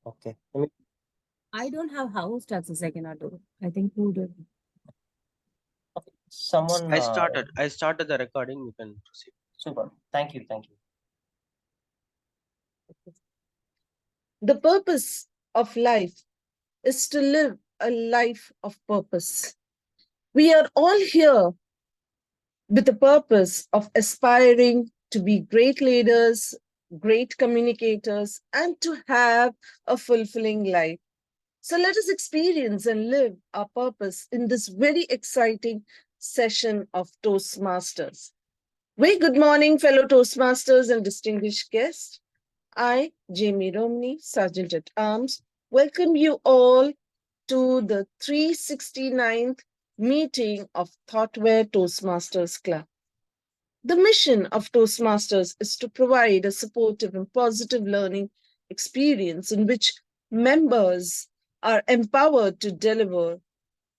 Okay. I don't have house access. I cannot do. I think who did? Someone. I started the recording. You can proceed. Super. Thank you. Thank you. The purpose of life is to live a life of purpose. We are all here with the purpose of aspiring to be great leaders, great communicators, and to have a fulfilling life. So let us experience and live our purpose in this very exciting session of Toastmasters. Very good morning, fellow Toastmasters and distinguished guests. I, Jamie Romney, Sergeant at Arms, welcome you all to the 369th meeting of Thoughtware Toastmasters Club. The mission of Toastmasters is to provide a supportive and positive learning experience in which members are empowered to deliver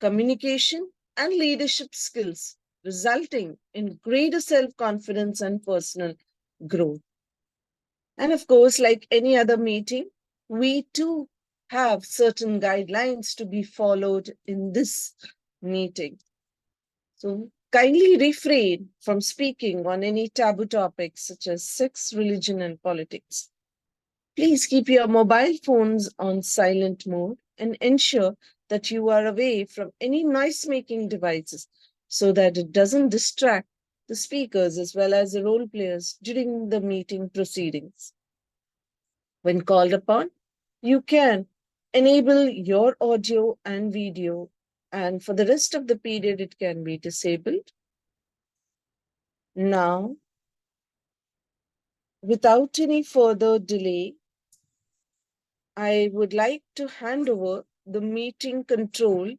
communication and leadership skills, resulting in greater self-confidence and personal growth. And of course, like any other meeting, we too have certain guidelines to be followed in this meeting. So kindly refrain from speaking on any taboo topics such as sex, religion, and politics. Please keep your mobile phones on silent mode and ensure that you are away from any noise-making devices so that it doesn't distract the speakers as well as the role players during the meeting proceedings. When called upon, you can enable your audio and video, and for the rest of the period, it can be disabled. Now, without any further delay, I would like to hand over the meeting control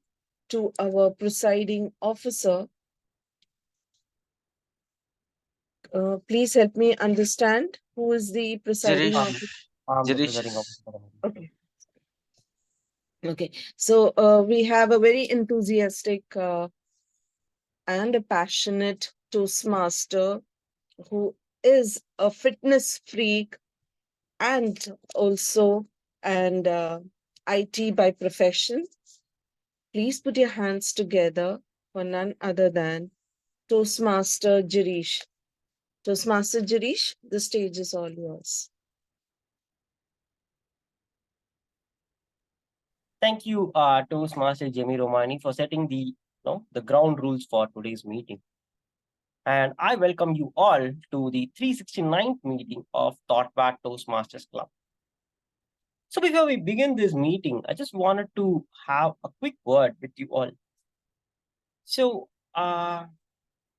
to our presiding officer. Please help me understand who is the presiding Girish. officer. I'm the Girish. presiding officer. Okay. Okay. So we have a very enthusiastic and a passionate Toastmaster who is a fitness freak and also an IT by profession. Please put your hands together for none other than Toastmaster Girish. Toastmaster Girish, the stage is all yours. Thank you, Toastmaster Jamie Romani, for setting the ground rules for today's meeting. And I welcome you all to the 369th meeting of Thoughtware Toastmasters Club. So before we begin this meeting, I just wanted to have a quick word with you all. So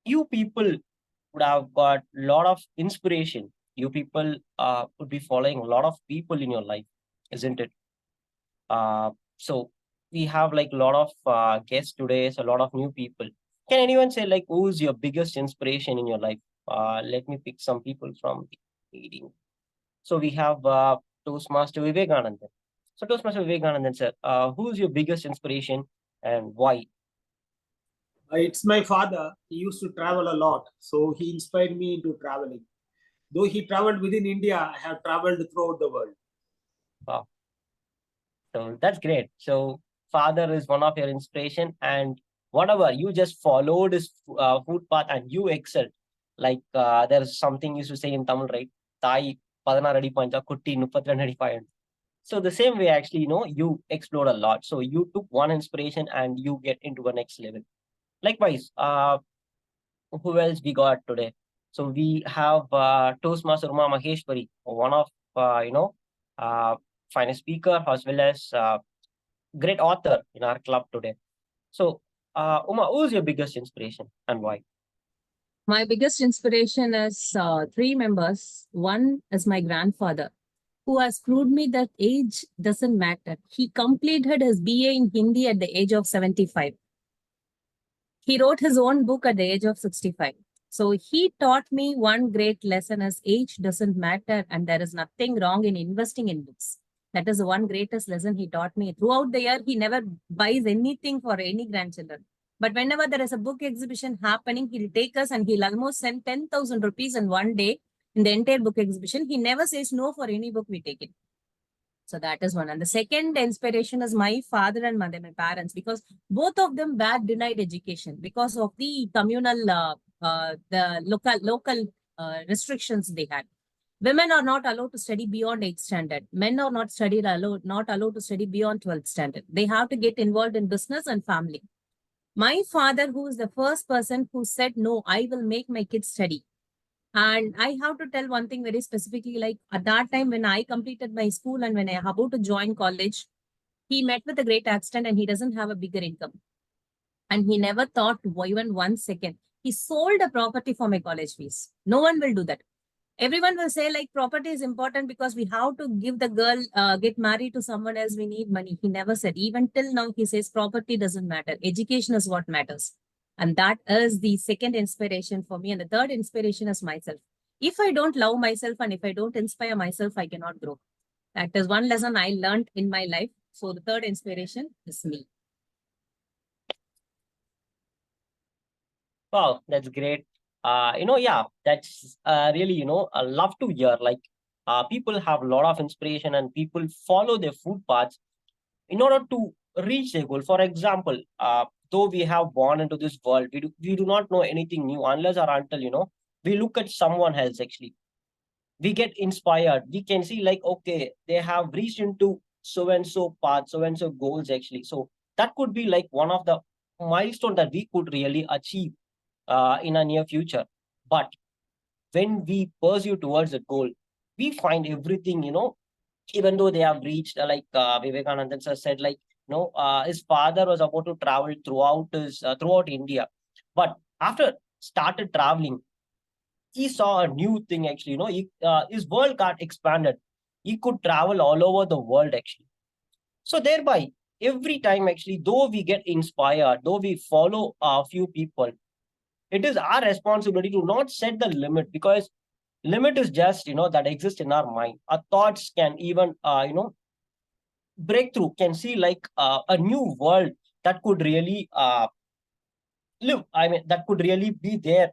you people would have got a lot of inspiration. You people would be following a lot of people in your life, isn't it? So we have like a lot of guests today, so a lot of new people. Can anyone say like who's your biggest inspiration in your life? Let me pick some people from the meeting. So we have Toastmaster Vivekanandan. So Toastmaster Vivekanandan sir, who's your biggest inspiration and why? It's my father. He used to travel a lot, so he inspired me into traveling. Though he traveled within India, I have traveled throughout the world. Wow. So that's great. So father is one of your inspiration, and whatever you just followed his footpath and you excelled. Like there's something used to say in Tamil, right? Tai 16 அடி பாஞ்சா குட்டி 32 அடி பாயும். So the same way, actually, you explore a lot. So you took one inspiration and you get into a next level. Likewise, who else we got today? So we have Toastmaster Uma Maheshwari, one of finest speaker as well as great author in our club today. So Uma, who's your biggest inspiration and why? My biggest inspiration is three members. One is my grandfather, who has proved me that age doesn't matter. He completed his BA in Hindi at the age of 75. He wrote his own book at the age of 65. So he taught me one great lesson as age doesn't matter and there is nothing wrong in investing in books. That is the one greatest lesson he taught me. Throughout the year, he never buys anything for any grandchildren. But whenever there is a book exhibition happening, he'll take us and he'll almost send 10,000 rupees in one day in the entire book exhibition. He never says no for any book we take it. So that is one. And the second inspiration is my father and mother, my parents, because both of them were denied education because of the communal, the local restrictions they had. Women are not allowed to study beyond 8th standard. Men are not allowed to study beyond 12th standard. They have to get involved in business and family. My father, who is the first person who said, no, I will make my kids study. And I have to tell one thing very specifically, like at that time when I completed my school and when I about to join college, he met with a great accident and he doesn't have a bigger income. And he never thought even 1 second. He sold a property for my college fees. No one will do that. Everyone will say like property is important because we have to give the girl, get married to someone else. We need money. He never said, even till now, he says property doesn't matter. Education is what matters. And that is the second inspiration for me. And the third inspiration is myself. If I don't love myself and if I don't inspire myself, I cannot grow. That is one lesson I learned in my life. So the third inspiration is me. Wow, that's great. Yeah, that's really, I love to hear. Like, people have a lot of inspiration and people follow their food paths in order to reach their goal. For example, though we have born into this world, we do not know anything new unless or until, we look at someone else actually. We get inspired. We can see like, okay, they have reached into so and so path, so and so goals actually. So that could be like one of the milestone that we could really achieve in a near future. But when we pursue towards the goal, we find everything, even though they have reached, like Vivekananda sir said, like, his father was about to travel throughout India. But after started traveling, he saw a new thing actually, his world got expanded. He could travel all over the world actually. So thereby, every time actually, though we get inspired, though we follow a few people, it is our responsibility to not set the limit, because limit is just that exists in our mind. Our thoughts can even breakthrough, can see like a new world that could really live, that could really be there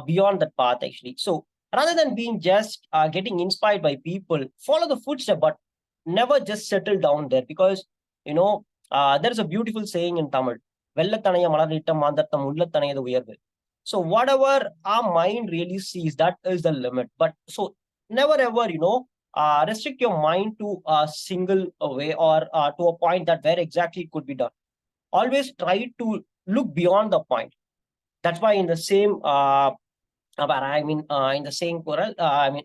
beyond that path actually. So rather than being just getting inspired by people, follow the footstep, but never just settle down there, because there's a beautiful saying in Tamil, வெள்ளத்தனைய மலர்நிட்டம் மாந்தர்த்தம் உள்ளத்தனையது உயர்வு. So whatever our mind really sees, that is the limit. But so never ever, restrict your mind to a single way, or to a point that where exactly it could be done. Always try to look beyond the point. That's why in the same in the same kural,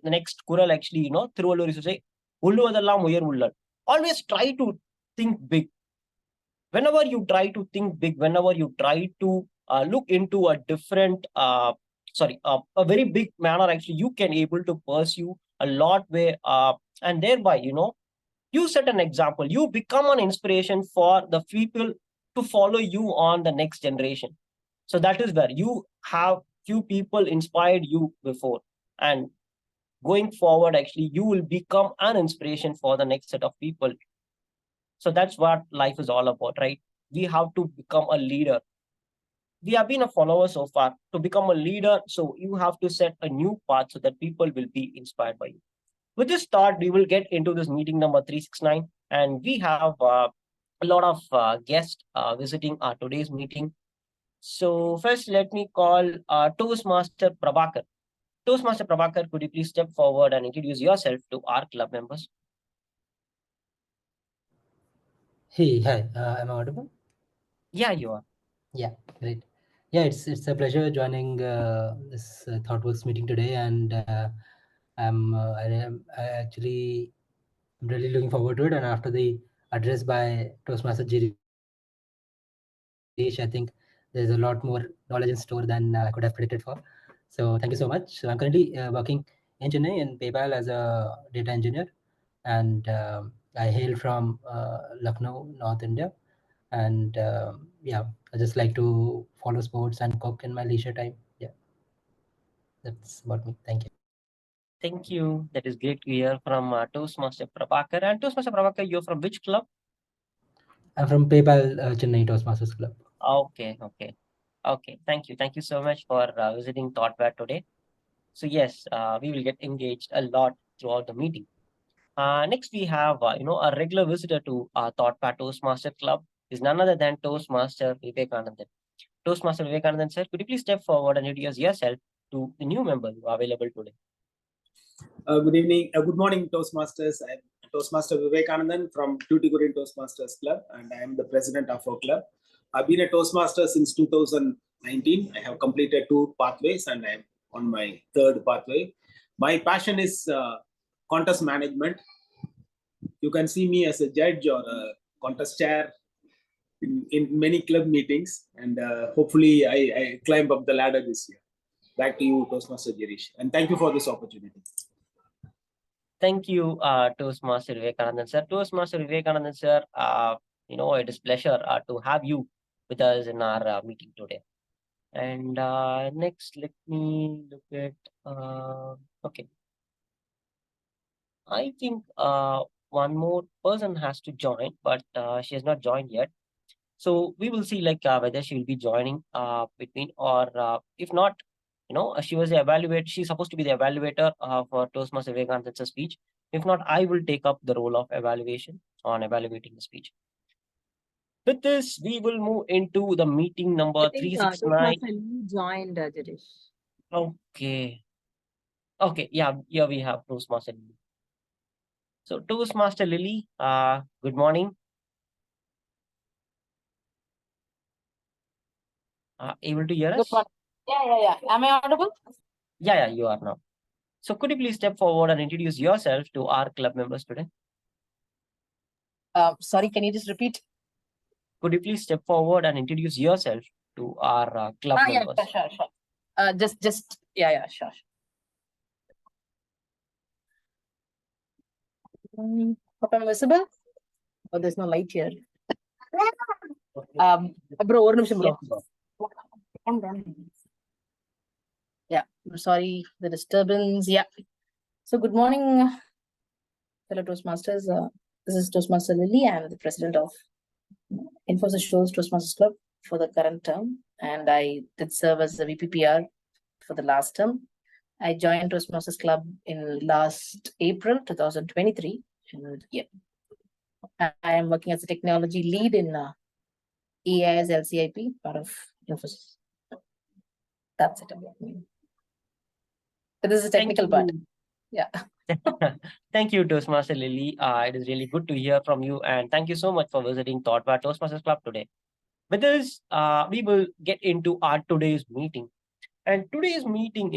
the next kural actually, Thiruvalur used to say, "Ulluvadellam uyar ullal." Always try to think big. Whenever you try to think big, whenever you try to look into a different, a very big manner, actually, you can able to pursue a lot way, and thereby, you set an example. You become an inspiration for the people to follow you on the next generation. So that is where you have few people inspired you before, and going forward, actually, you will become an inspiration for the next set of people. So that's what life is all about, right? We have to become a leader. We have been a follower so far. To become a leader, so you have to set a new path so that people will be inspired by you. With this thought, we will get into this meeting number 369, and we have a lot of guests visiting our today's meeting. So first, let me call Toastmaster Prabhakar. Toastmaster Prabhakar, could you please step forward and introduce yourself to our club members? Hey, hi, am I audible? Yeah, you are. Yeah, great. Yeah, it's a pleasure joining this ThoughtWorks meeting today, and I actually am really looking forward to it. And after the address by Toastmaster Girish, I think there's a lot more knowledge in store than I could have predicted for. So thank you so much. So I'm currently working in Chennai in PayPal as a data engineer, and I hail from Lucknow, North India. And yeah, I just like to follow sports and cook in my leisure time. Yeah, that's about me. Thank you. Thank you. That is great to hear from Toastmaster Prabhakar. And Toastmaster Prabhakar, you're from which club? I'm from PayPal Chennai Toastmasters Club. Okay. Thank you. Thank you so much for visiting Thoughtware today. So yes, we will get engaged a lot throughout the meeting. Next, we have a regular visitor to our Thoughtware Toastmaster Club is none other than Toastmaster Vivekanandan. Toastmaster Vivekanandan sir, could you please step forward and introduce yourself to the new members who are available today? Good evening, good morning, Toastmasters. I'm Toastmaster Vivekanandan from Tuticorin Toastmasters Club, and I am the president of our club. I've been a Toastmaster since 2019. I have completed 2 pathways, and I'm on my 3rd pathway. My passion is contest management. You can see me as a judge or a contest chair in many club meetings, and hopefully I climb up the ladder this year. Back to you, Toastmaster Girish, and thank you for this opportunity. Thank you, Toastmaster Vivekanandan sir. Toastmaster Vivekanandan sir, it is pleasure to have you with us in our meeting today. And next, let me look at, okay. I think one more person has to join, but she has not joined yet. So we will see whether she will be joining between or if not, she was the evaluator. She's supposed to be the evaluator for Toastmaster Vivekanandan's speech. If not, I will take up the role of evaluation on evaluating the speech. With this, we will move into the meeting number I think, 369. Toastmaster Lee joined, Girish. Okay. Okay, yeah, here we have Toastmaster Lily. So Toastmaster Lily, good morning. Able to hear us? Yeah. Am I audible? Yeah, you are now. So could you please step forward and introduce yourself to our club members today? Sorry, can you just repeat? Could you please step forward and introduce yourself to our club members? Yeah, sure. Sure. Hope I'm visible. Oh, there's no light here. Bro, one minute, bro. Yeah, I'm sorry the disturbance. Yeah. So good morning, fellow Toastmasters. This is Toastmaster Lily. I'm the president of Infosys Shows Toastmasters Club for the current term, and I did serve as the VPPR for the last term. I joined Toastmasters Club in last April 2023, and yeah, I am working as a technology lead in EIS LCIP, part of Infosys. That's it about me. So this is a technical part. Yeah. Thank you, Toastmaster Lily. It is really good to hear from you, and thank you so much for visiting Thoughtware Toastmasters Club today. With this, we will get into our today's meeting. And today's meeting,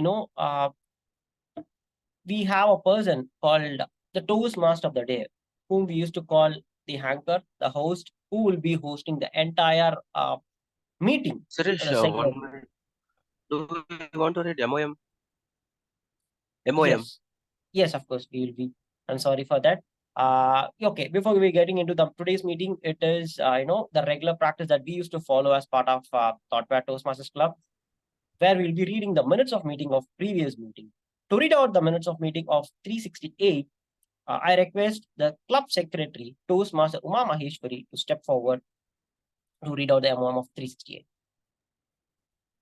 we have a person called the Toastmaster of the day, whom we used to call the anchor, the host, who will be hosting the entire meeting. Suresh, the segment. 1 minute. Do you want to read MOM? MOM. Yes, of course, we will be. I'm sorry for that. Okay, before we getting into the today's meeting, it is the regular practice that we used to follow as part of Thoughtware Toastmasters Club, where we'll be reading the minutes of meeting of previous meeting. To read out the minutes of meeting of 368, I request the club secretary, Toastmaster Uma Maheshwari, to step forward to read out the MOM of 368.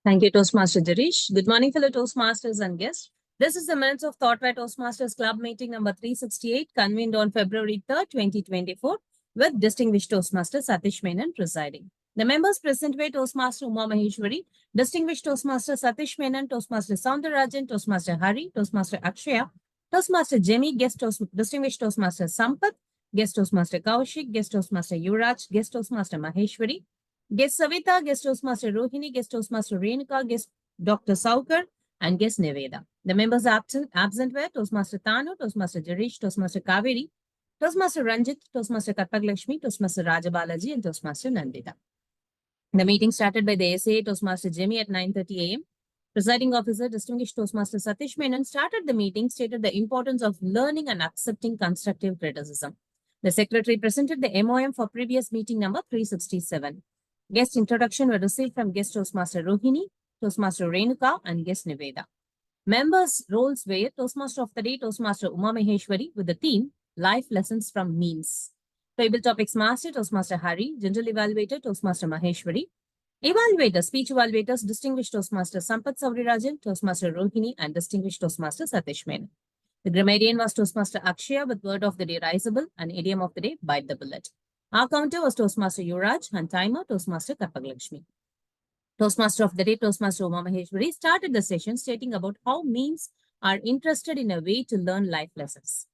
Thank you, Toastmaster Girish. Good morning, fellow Toastmasters and guests. This is the minutes of Thoughtware Toastmasters Club meeting number 368, convened on February 3rd, 2024, with distinguished Toastmaster Satish Menon presiding. The members present were Toastmaster Uma Maheshwari, distinguished Toastmaster Satish Menon, Toastmaster Soundarajan, Toastmaster Hari, Toastmaster Akshaya, Toastmaster Jemmy, distinguished Toastmaster Sampath, guest Toastmaster Kaushik, guest Toastmaster Yuvraj, guest Toastmaster Maheshwari, guest Savita, guest Toastmaster Rohini, guest Toastmaster Renuka, guest Dr. Saukar, and guest Neveda. The members absent were Toastmaster Tanu, Toastmaster Jarish, Toastmaster Kaveri, Toastmaster Ranjit, Toastmaster Katpak Lakshmi, Toastmaster Rajabalaji, and Toastmaster Nandita. The meeting started by the SA Toastmaster Jimmy at 9:30 a.m. Presiding officer, distinguished Toastmaster Satish Menon, started the meeting, stated the importance of learning and accepting constructive criticism. The secretary presented the MOM for previous meeting number 367. Guest introduction were received from guest Toastmaster Rohini, Toastmaster Renuka, and guest Neveda. Members' roles were Toastmaster of the Day, Toastmaster Uma Maheshwari, with the theme Life Lessons from Memes. Table Topics Master, Toastmaster Hari, General Evaluator, Toastmaster Maheshwari. Evaluators, Speech Evaluators, Distinguished Toastmaster Sampath Saurirajan, Toastmaster Rohini, and Distinguished Toastmaster Satish Menon. The grammarian was Toastmaster Akshaya with word of the day risible and idiom of the day bite the bullet. Our counter was Toastmaster Yuvraj and timer Toastmaster Karpagalakshmi. Toastmaster of the day, Toastmaster Uma Maheshwari, started the session stating about how memes are interested in a way to learn life lessons.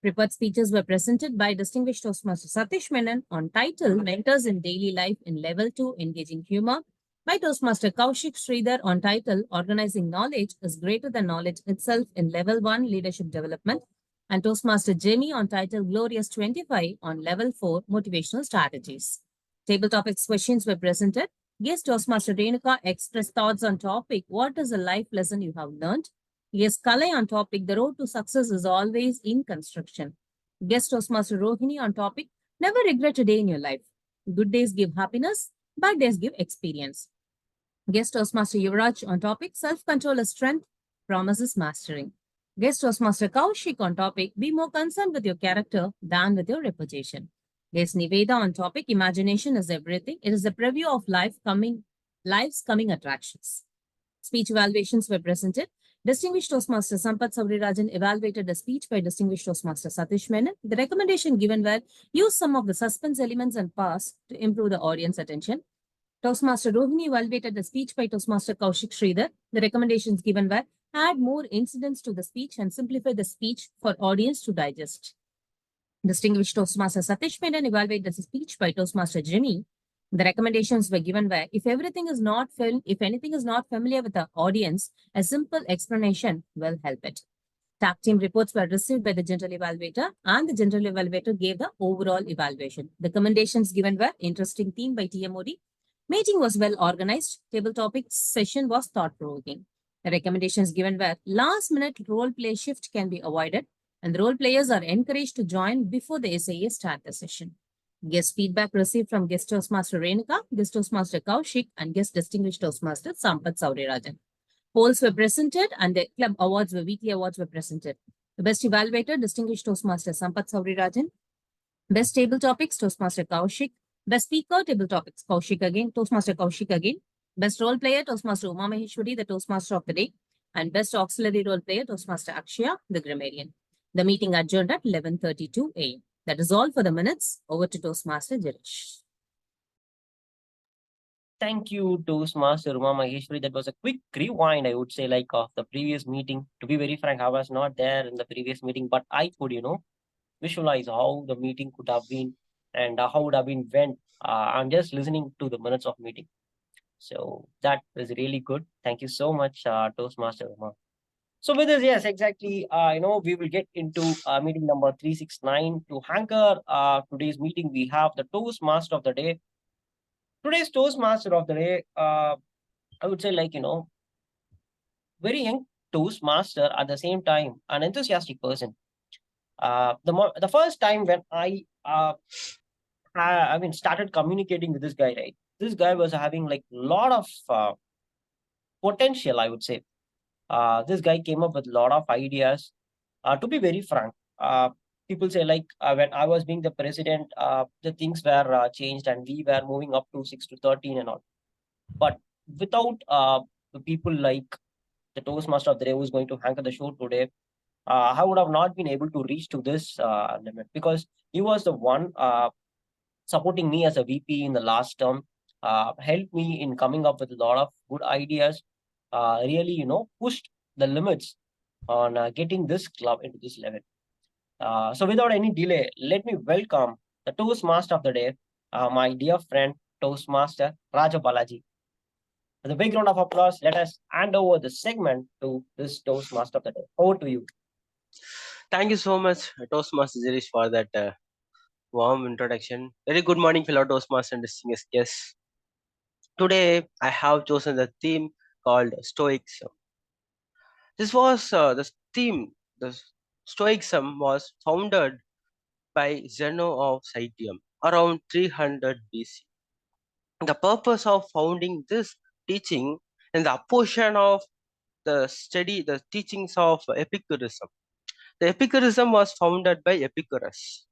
Prepared speeches were presented by distinguished Toastmaster Satish Menon on title Mentors in Daily Life in Level 2 Engaging Humor, by Toastmaster Kaushik Sridhar on title Organizing Knowledge is Greater Than Knowledge Itself in Level 1 Leadership Development, and Toastmaster Jamie on title Glorious 25 on Level 4 Motivational Strategies. Table topics questions were presented. Guest Toastmaster Renuka expressed thoughts on topic, what is a life lesson you have learned? Guest Kalai on topic, the road to success is always in construction. Guest Toastmaster Rohini on topic, never regret a day in your life. Good days give happiness, bad days give experience. Guest Toastmaster Yuvraj on topic, self-control is strength, promise is mastering. Guest Toastmaster Kaushik on topic, be more concerned with your character than with your reputation. Guest Niveda on topic, imagination is everything. It is a preview of life's coming attractions. Speech evaluations were presented. Distinguished Toastmaster Sampath Saurirajan evaluated the speech by Distinguished Toastmaster Satish Menon. The recommendation given were use some of the suspense elements and pass to improve the audience attention. Toastmaster Rohini evaluated the speech by Toastmaster Kaushik Sridhar. The recommendations given were add more incidents to the speech and simplify the speech for audience to digest. Distinguished Toastmaster Satish Menon evaluated the speech by Toastmaster Jimmy. The recommendations were given where if anything is not familiar with the audience, a simple explanation will help it. Tag team reports were received by the general evaluator and the general evaluator gave the overall evaluation. The recommendations given were interesting theme by TMOD. Meeting was well organized. Table topic session was thought-provoking. The recommendations given were last minute role play shift can be avoided and the role players are encouraged to join before the SAA start the session. Guest feedback received from Guest Toastmaster Renuka, Guest Toastmaster Kaushik, and Guest Distinguished Toastmaster Sampath Saurirajan. Polls were presented and the club awards weekly awards were presented. The best evaluator, Distinguished Toastmaster Sampath Saurirajan. Best table topics, Toastmaster Kaushik. Best speaker, table topics, Kaushik again, Toastmaster Kaushik again. Best role player, Toastmaster Uma Maheshwari, the Toastmaster of the day. And best auxiliary role player, Toastmaster Akshaya, the grammarian. The meeting adjourned at 11:32 a.m. That is all for the minutes. Over to Toastmaster Girish. Thank you, Toastmaster Uma Maheshwari. That was a quick rewind, I would say, like of the previous meeting. To be very frank, I was not there in the previous meeting, but I could, visualize how the meeting could have been and how would have been went. I'm just listening to the minutes of meeting. So that was really good. Thank you so much, Toastmaster Uma. So with this, yes, exactly. We will get into meeting number 369. To anchor today's meeting, we have the Toastmaster of the day. Today's Toastmaster of the day, I would say, very young Toastmaster at the same time, an enthusiastic person. The first time when I started communicating with this guy, right? This guy was having like a lot of potential, I would say. This guy came up with a lot of ideas. To be very frank, people say when I was being the president, the things were changed and we were moving up to 6 to 13 and all. But without the people like the Toastmaster of the day who is going to anchor the show today, I would have not been able to reach to this limit because he was the one supporting me as a VP in the last term, helped me in coming up with a lot of good ideas, really, pushed the limits on getting this club into this level. So without any delay, let me welcome the Toastmaster of the day, my dear friend, Toastmaster Raja Balaji. With a big round of applause, let us hand over the segment to this Toastmaster of the day. Over to you. Thank you so much, Toastmaster Jirish, for that warm introduction. Very good morning, fellow Toastmasters and distinguished guests. Today, I have chosen the theme called Stoicism. This was the theme. The Stoicism was founded by Zeno of Citium around 300 BC. The purpose of founding this teaching in the opposition of the teachings of Epicureanism. The Epicureanism was founded by Epicurus.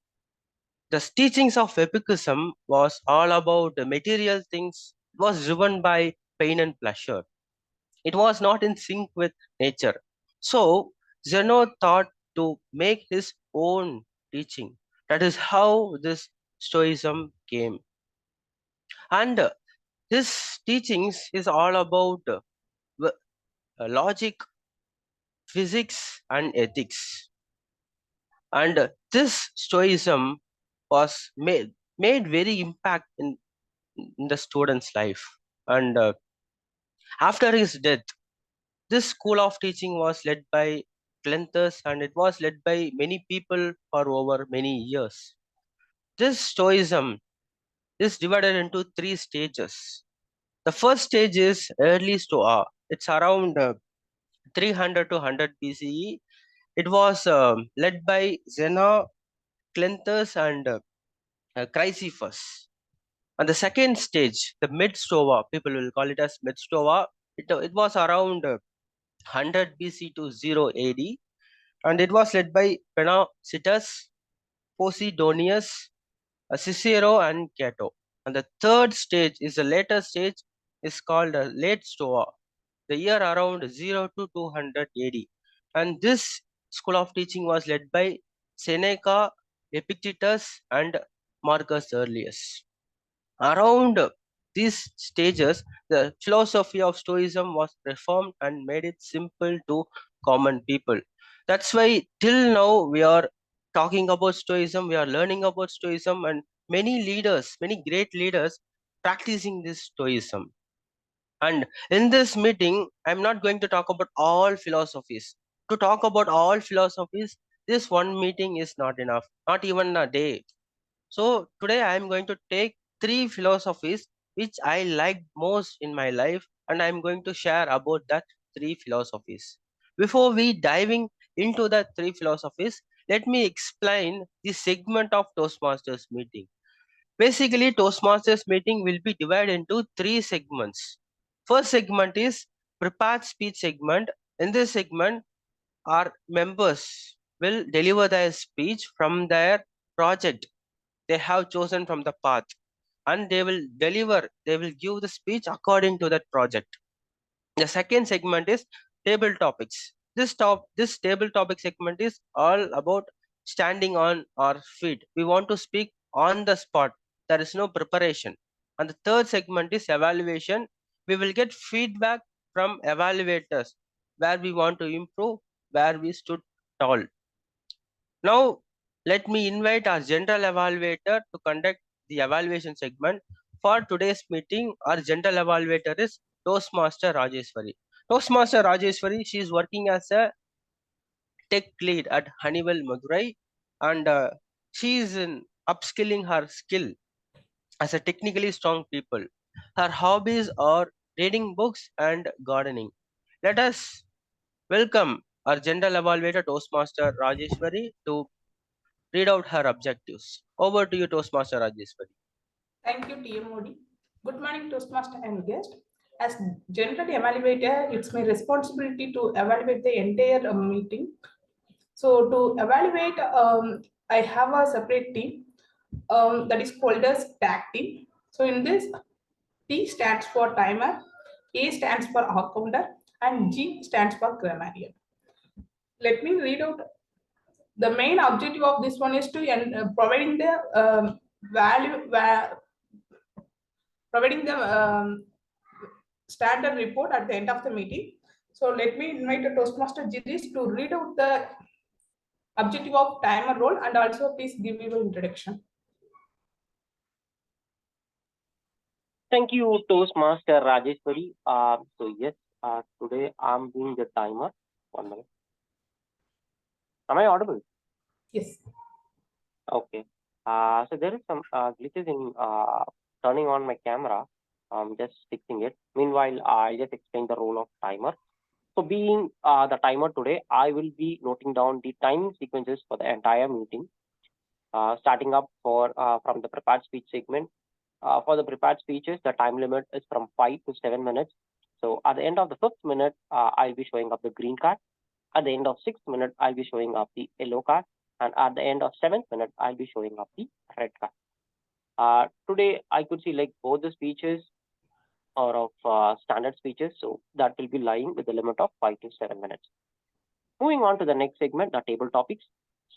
The teachings of Epicureanism was all about the material things. It was driven by pain and pleasure. It was not in sync with nature. So Zeno thought to make his own teaching. That is how this Stoicism came. And his teachings is all about logic, physics, and ethics. And this Stoicism was made very impact in the student's life. And after his death, this school of teaching was led by Cleanthus, and it was led by many people for over many years. This Stoicism is divided into three stages. The first stage is early Stoa. It's around 300 to 100 BCE. It was led by Zeno, Cleanthus, and Chrysippus. And the second stage, the mid Stoa, people will call it as mid Stoa. It was around 100 BC to 0 AD, and it was led by Panacetus, Posidonius, Cicero, and Cato. And the third stage is the later stage, is called late Stoa, the year around 0 to 200 AD. And this school of teaching was led by Seneca, Epictetus, and Marcus Aurelius. Around these stages, the philosophy of Stoicism was reformed and made it simple to common people. That's why till now we are talking about Stoicism, we are learning about Stoicism, and many leaders, many great leaders practicing this Stoicism. And in this meeting, I'm not going to talk about all philosophies. To talk about all philosophies, this one meeting is not enough, not even a day. So today I am going to take three philosophies which I liked most in my life, and I am going to share about that three philosophies. Before we diving into the three philosophies, let me explain the segment of Toastmasters meeting. Basically, Toastmasters meeting will be divided into three segments. First segment is prepared speech segment. In this segment, our members will deliver their speech from their project they have chosen from the path, and they will give the speech according to that project. The second segment is table topics. This table topic segment is all about standing on our feet. We want to speak on the spot. There is no preparation. And the third segment is evaluation. We will get feedback from evaluators where we want to improve, where we stood tall. Now, let me invite our general evaluator to conduct the evaluation segment. For today's meeting, our general evaluator is Toastmaster Rajeshwari. Toastmaster Rajeshwari, she is working as a tech lead at Honeywell Madurai, and she is in upskilling her skill as a technically strong people. Her hobbies are reading books and gardening. Let us welcome our general evaluator Toastmaster Rajeshwari to read out her objectives. Over to you, Toastmaster Rajeshwari. Thank you, TMOD. Good morning, Toastmaster and guest. As general evaluator, it's my responsibility to evaluate the entire meeting. So to evaluate, I have a separate team that is called as tag team. So in this, T stands for timer, A stands for hour counter, and G stands for grammarian. Let me read out. The main objective of this one is to providing the providing the standard report at the end of the meeting. So let me invite the Toastmaster Girish to read out the objective of timer role, and also please give me your introduction. Thank you, Toastmaster Rajeshwari. So yes, today I'm doing the timer. 1 minute. Am I audible? Yes. Okay. So there is some glitches in turning on my camera. I'm just fixing it. Meanwhile, I'll just explain the role of timer. So being the timer today, I will be noting down the time sequences for the entire meeting, starting up from the prepared speech segment. For the prepared speeches, the time limit is from 5 to 7 minutes. So at the end of the 5th minute, I'll be showing up the green card. At the end of 6th minute, I'll be showing up the yellow card. And at the end of 7th minute, I'll be showing up the red card. Today, I could see like both the speeches are of standard speeches. So that will be lying with the limit of 5 to 7 minutes. Moving on to the next segment, the table topics.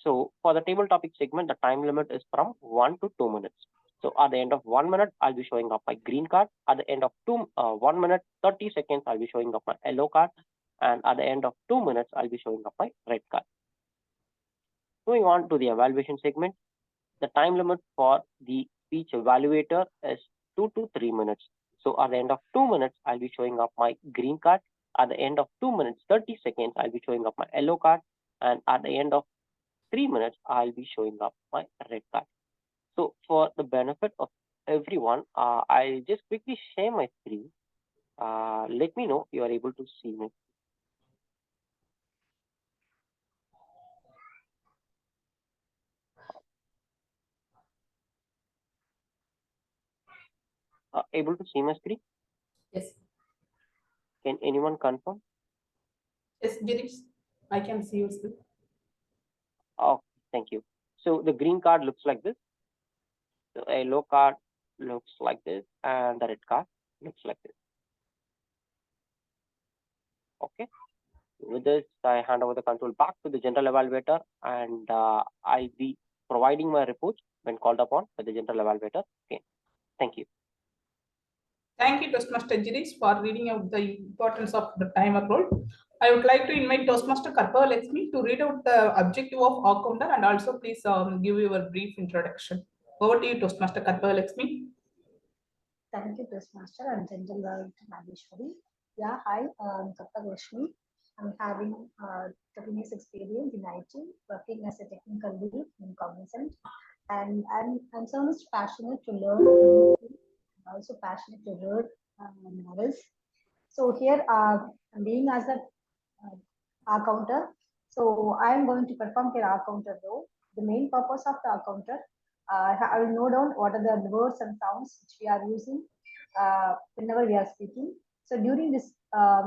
So for the table topic segment, the time limit is from 1 to 2 minutes. So at the end of 1 minute, I'll be showing up my green card. At the end of 1 minute, 30 seconds, I'll be showing up my yellow card. And at the end of 2 minutes, I'll be showing up my red card. Moving on to the evaluation segment, the time limit for the speech evaluator is 2 to 3 minutes. So at the end of 2 minutes, I'll be showing up my green card. At the end of 2 minutes, 30 seconds, I'll be showing up my yellow card. And at the end of 3 minutes, I'll be showing up my red card. So for the benefit of everyone, I'll just quickly share my screen. Let me know you are able to see me. Able to see my screen? Yes. Can anyone confirm? Yes, Girish, I can see you still. Oh, thank you. So the green card looks like this. The yellow card looks like this, and the red card looks like this. Okay. With this, I hand over the control back to the general evaluator, and I'll be providing my reports when called upon by the general evaluator. Okay. Thank you. Thank you, Toastmaster Girish, for reading out the importance of the timer role. I would like to invite Toastmaster Karpa Lakshmi to read out the objective of our counter, and also please give your brief introduction. Over to you, Toastmaster Karpa Lakshmi. Thank you, Toastmaster and General Nageshwari. Yeah, hi, I'm Karpa Lakshmi. I'm having 13 years experience in IT, working as a technical lead in Cognizant, and I'm so much passionate to learn, also passionate to read novels. So here, being as a counter, so I'm going to perform here counter role. The main purpose of the counter, I will note down what are the words and sounds which we are using whenever we are speaking. So during this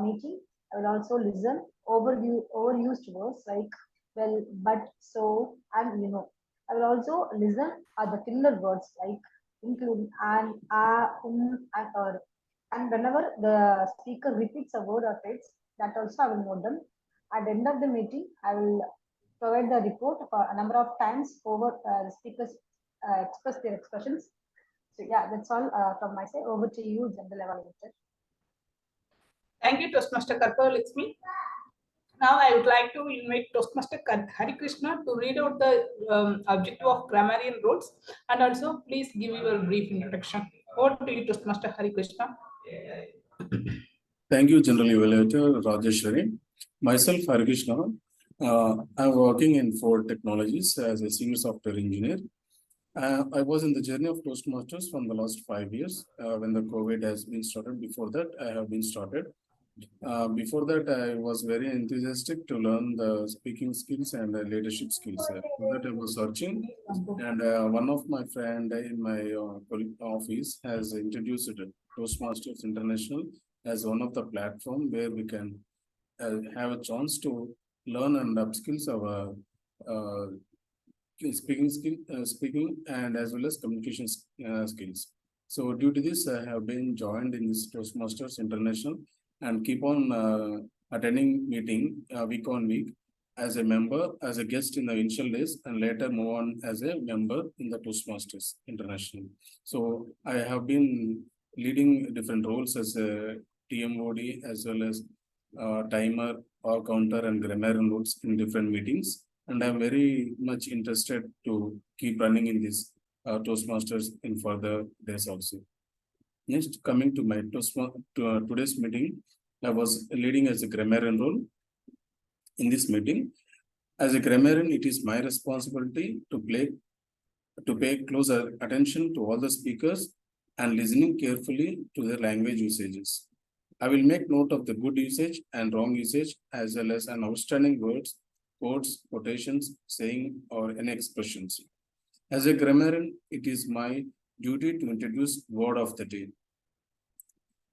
meeting, I will also listen overused words like well, but, so, and you know. I will also listen at the filler words like including and, and or. And whenever the speaker repeats a word or phrase, that also I will note them. At the end of the meeting, I will provide the report for a number of times over the speakers express their expressions. So yeah, that's all from my side. Over to you, General Evaluator. Thank you, Toastmaster Karpa Lakshmi. Now I would like to invite Toastmaster Hari Krishna to read out the objective of grammarian roles, and also please give your brief introduction. Over to you, Toastmaster Hari Krishna. Thank you, General Evaluator Rajeshwari. Myself, Hari Krishna. I'm working in Ford Technologies as a senior software engineer. I was in the journey of Toastmasters from the last 5 years when the COVID has been started. Before that, I have been started. Before that, I was very enthusiastic to learn the speaking skills and the leadership skills. For that, I was searching, and one of my friend in my office has introduced Toastmasters International as one of the platform where we can have a chance to learn and upskills our speaking and as well as communication skills. So due to this, I have been joined in this Toastmasters International and keep on attending meeting week on week as a member, as a guest in the initial days, and later move on as a member in the Toastmasters International. So I have been leading different roles as a TMOD as well as timer or counter and grammarian roles in different meetings. And I'm very much interested to keep running in this Toastmasters in further days also. Next, coming to my today's meeting, I was leading as a grammarian role in this meeting. As a grammarian, it is my responsibility to pay closer attention to all the speakers and listening carefully to their language usages. I will make note of the good usage and wrong usage as well as an outstanding words, quotes, quotations, saying, or any expressions. As a grammarian, it is my duty to introduce word of the day.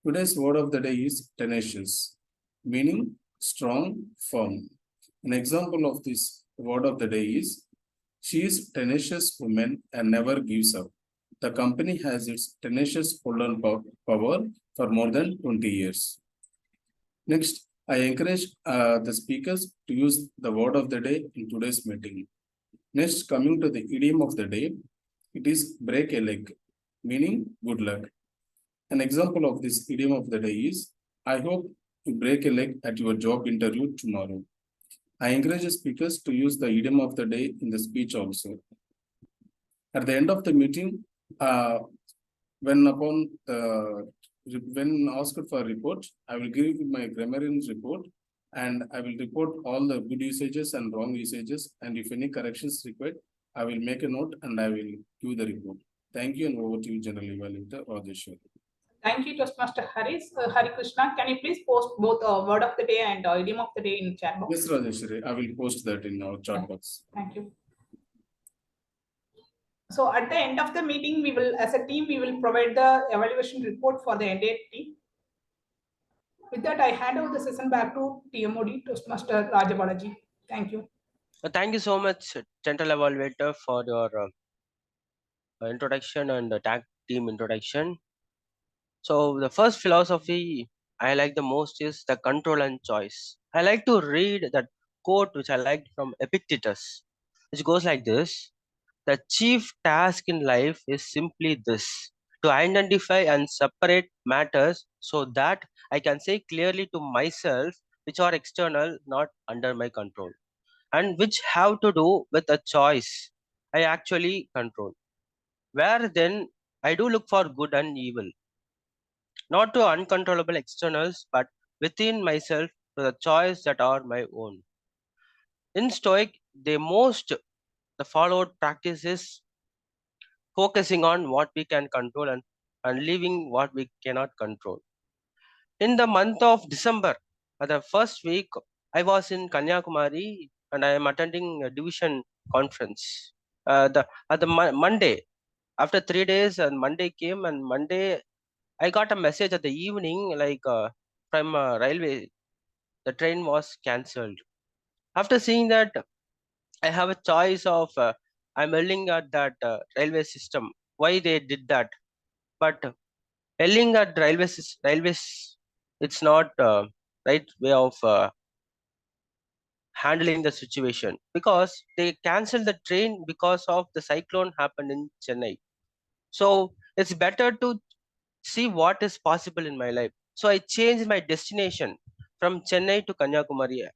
Today's word of the day is tenacious, meaning strong, firm. An example of this word of the day is, she is tenacious woman and never gives up. The company has its tenacious hold on power for more than 20 years. Next, I encourage the speakers to use the word of the day in today's meeting. Next, coming to the idiom of the day, it is break a leg, meaning good luck. An example of this idiom of the day is, I hope you break a leg at your job interview tomorrow. I encourage the speakers to use the idiom of the day in the speech also. At the end of the meeting, when asked for a report, I will give my grammarian's report and I will report all the good usages and wrong usages. And if any corrections required, I will make a note and I will give the report. Thank you, and over to you, General Evaluator Rajeshwari. Thank you, Toastmaster Hari Krishna. Can you please post both word of the day and idiom of the day in chat box? Yes, Rajeshwari, I will post that in our chat box. Thank you. So at the end of the meeting, we will, as a team, we will provide the evaluation report for the entire team. With that, I hand over the session back to TMOD, Toastmaster Rajabalaji. Thank you. Thank you so much, Gentle Evaluator, for your introduction and tag team introduction. So the first philosophy I like the most is the control and choice. I like to read that quote which I liked from Epictetus, which goes like this: the chief task in life is simply this, to identify and separate matters so that I can say clearly to myself which are external, not under my control, and which have to do with a choice I actually control. Where then I do look for good and evil, not to uncontrollable externals, but within myself to the choice that are my own. In Stoic, the followed practice is focusing on what we can control and leaving what we cannot control. In the month of December, the first week, I was in Kanyakumari and I am attending a division conference. Monday, after 3 days, and Monday came, and Monday I got a message at the evening, from railway, the train was cancelled. After seeing that, I have a choice of I'm yelling at that railway system why they did that, but yelling at railways, it's not right way of handling the situation, because they canceled the train because of the cyclone happened in Chennai. So it's better to see what is possible in my life. So I changed my destination from Chennai to Kanyakumari.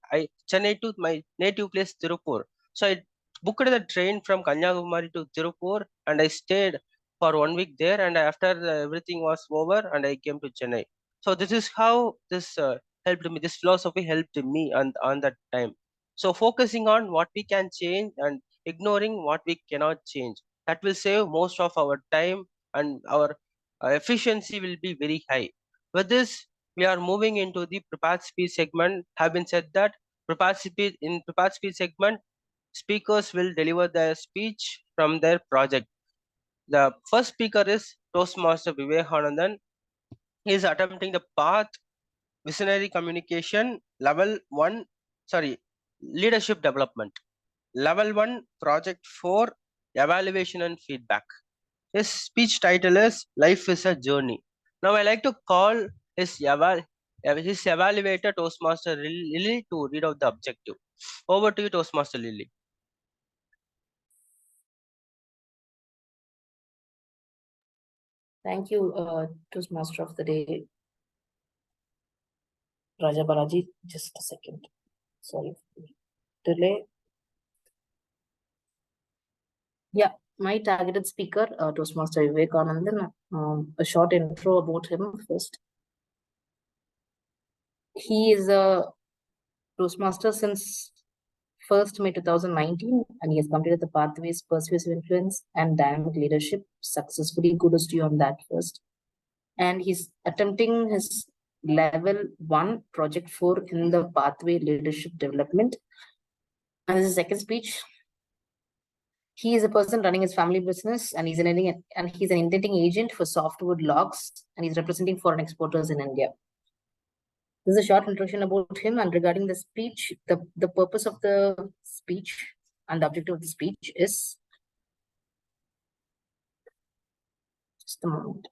Chennai to my native place Tirupur. So I booked the train from Kanyakumari to Tirupur and I stayed for 1 week there. And after everything was over, and I came to Chennai. So this is how this helped me. This philosophy helped me on that time. So focusing on what we can change and ignoring what we cannot change. That will save most of our time, and our efficiency will be very high. With this, we are moving into the prepared speech segment. Having said that, prepared speech segment, speakers will deliver their speech from their project. The first speaker is Toastmaster Vivekanandan. He is attempting the path visionary communication level 1, leadership development. Level 1, project 4, evaluation and feedback. His speech title is Life is a Journey. Now I like to call his evaluator Toastmaster Lily to read out the objective. Over to you, Toastmaster Lily. Thank you, Toastmaster of the Day, Raja Balaji. Just a second. Sorry for the delay. Yeah, my targeted speaker, Toastmaster Vivekanandan. A short intro about him first. He is a Toastmaster since 1st May 2019, and he has completed the pathways, persuasive influence, and dynamic leadership successfully. Kudos to you on that first. And he's attempting his level 1, project 4 in the pathway leadership development. And this is the second speech. He is a person running his family business, and he's an intending agent for softwood logs, and he's representing foreign exporters in India. This is a short introduction about him. And regarding the speech, the purpose of the speech and the objective of the speech is, just a moment.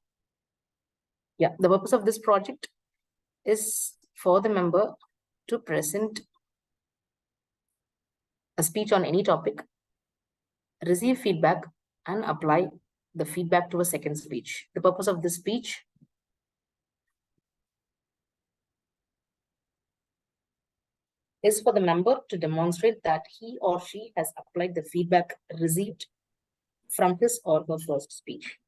Yeah, the purpose of this project is for the member to present a speech on any topic, receive feedback, and apply the feedback to a second speech. The purpose of this speech is for the member to demonstrate that he or she has applied the feedback received from his or her first speech.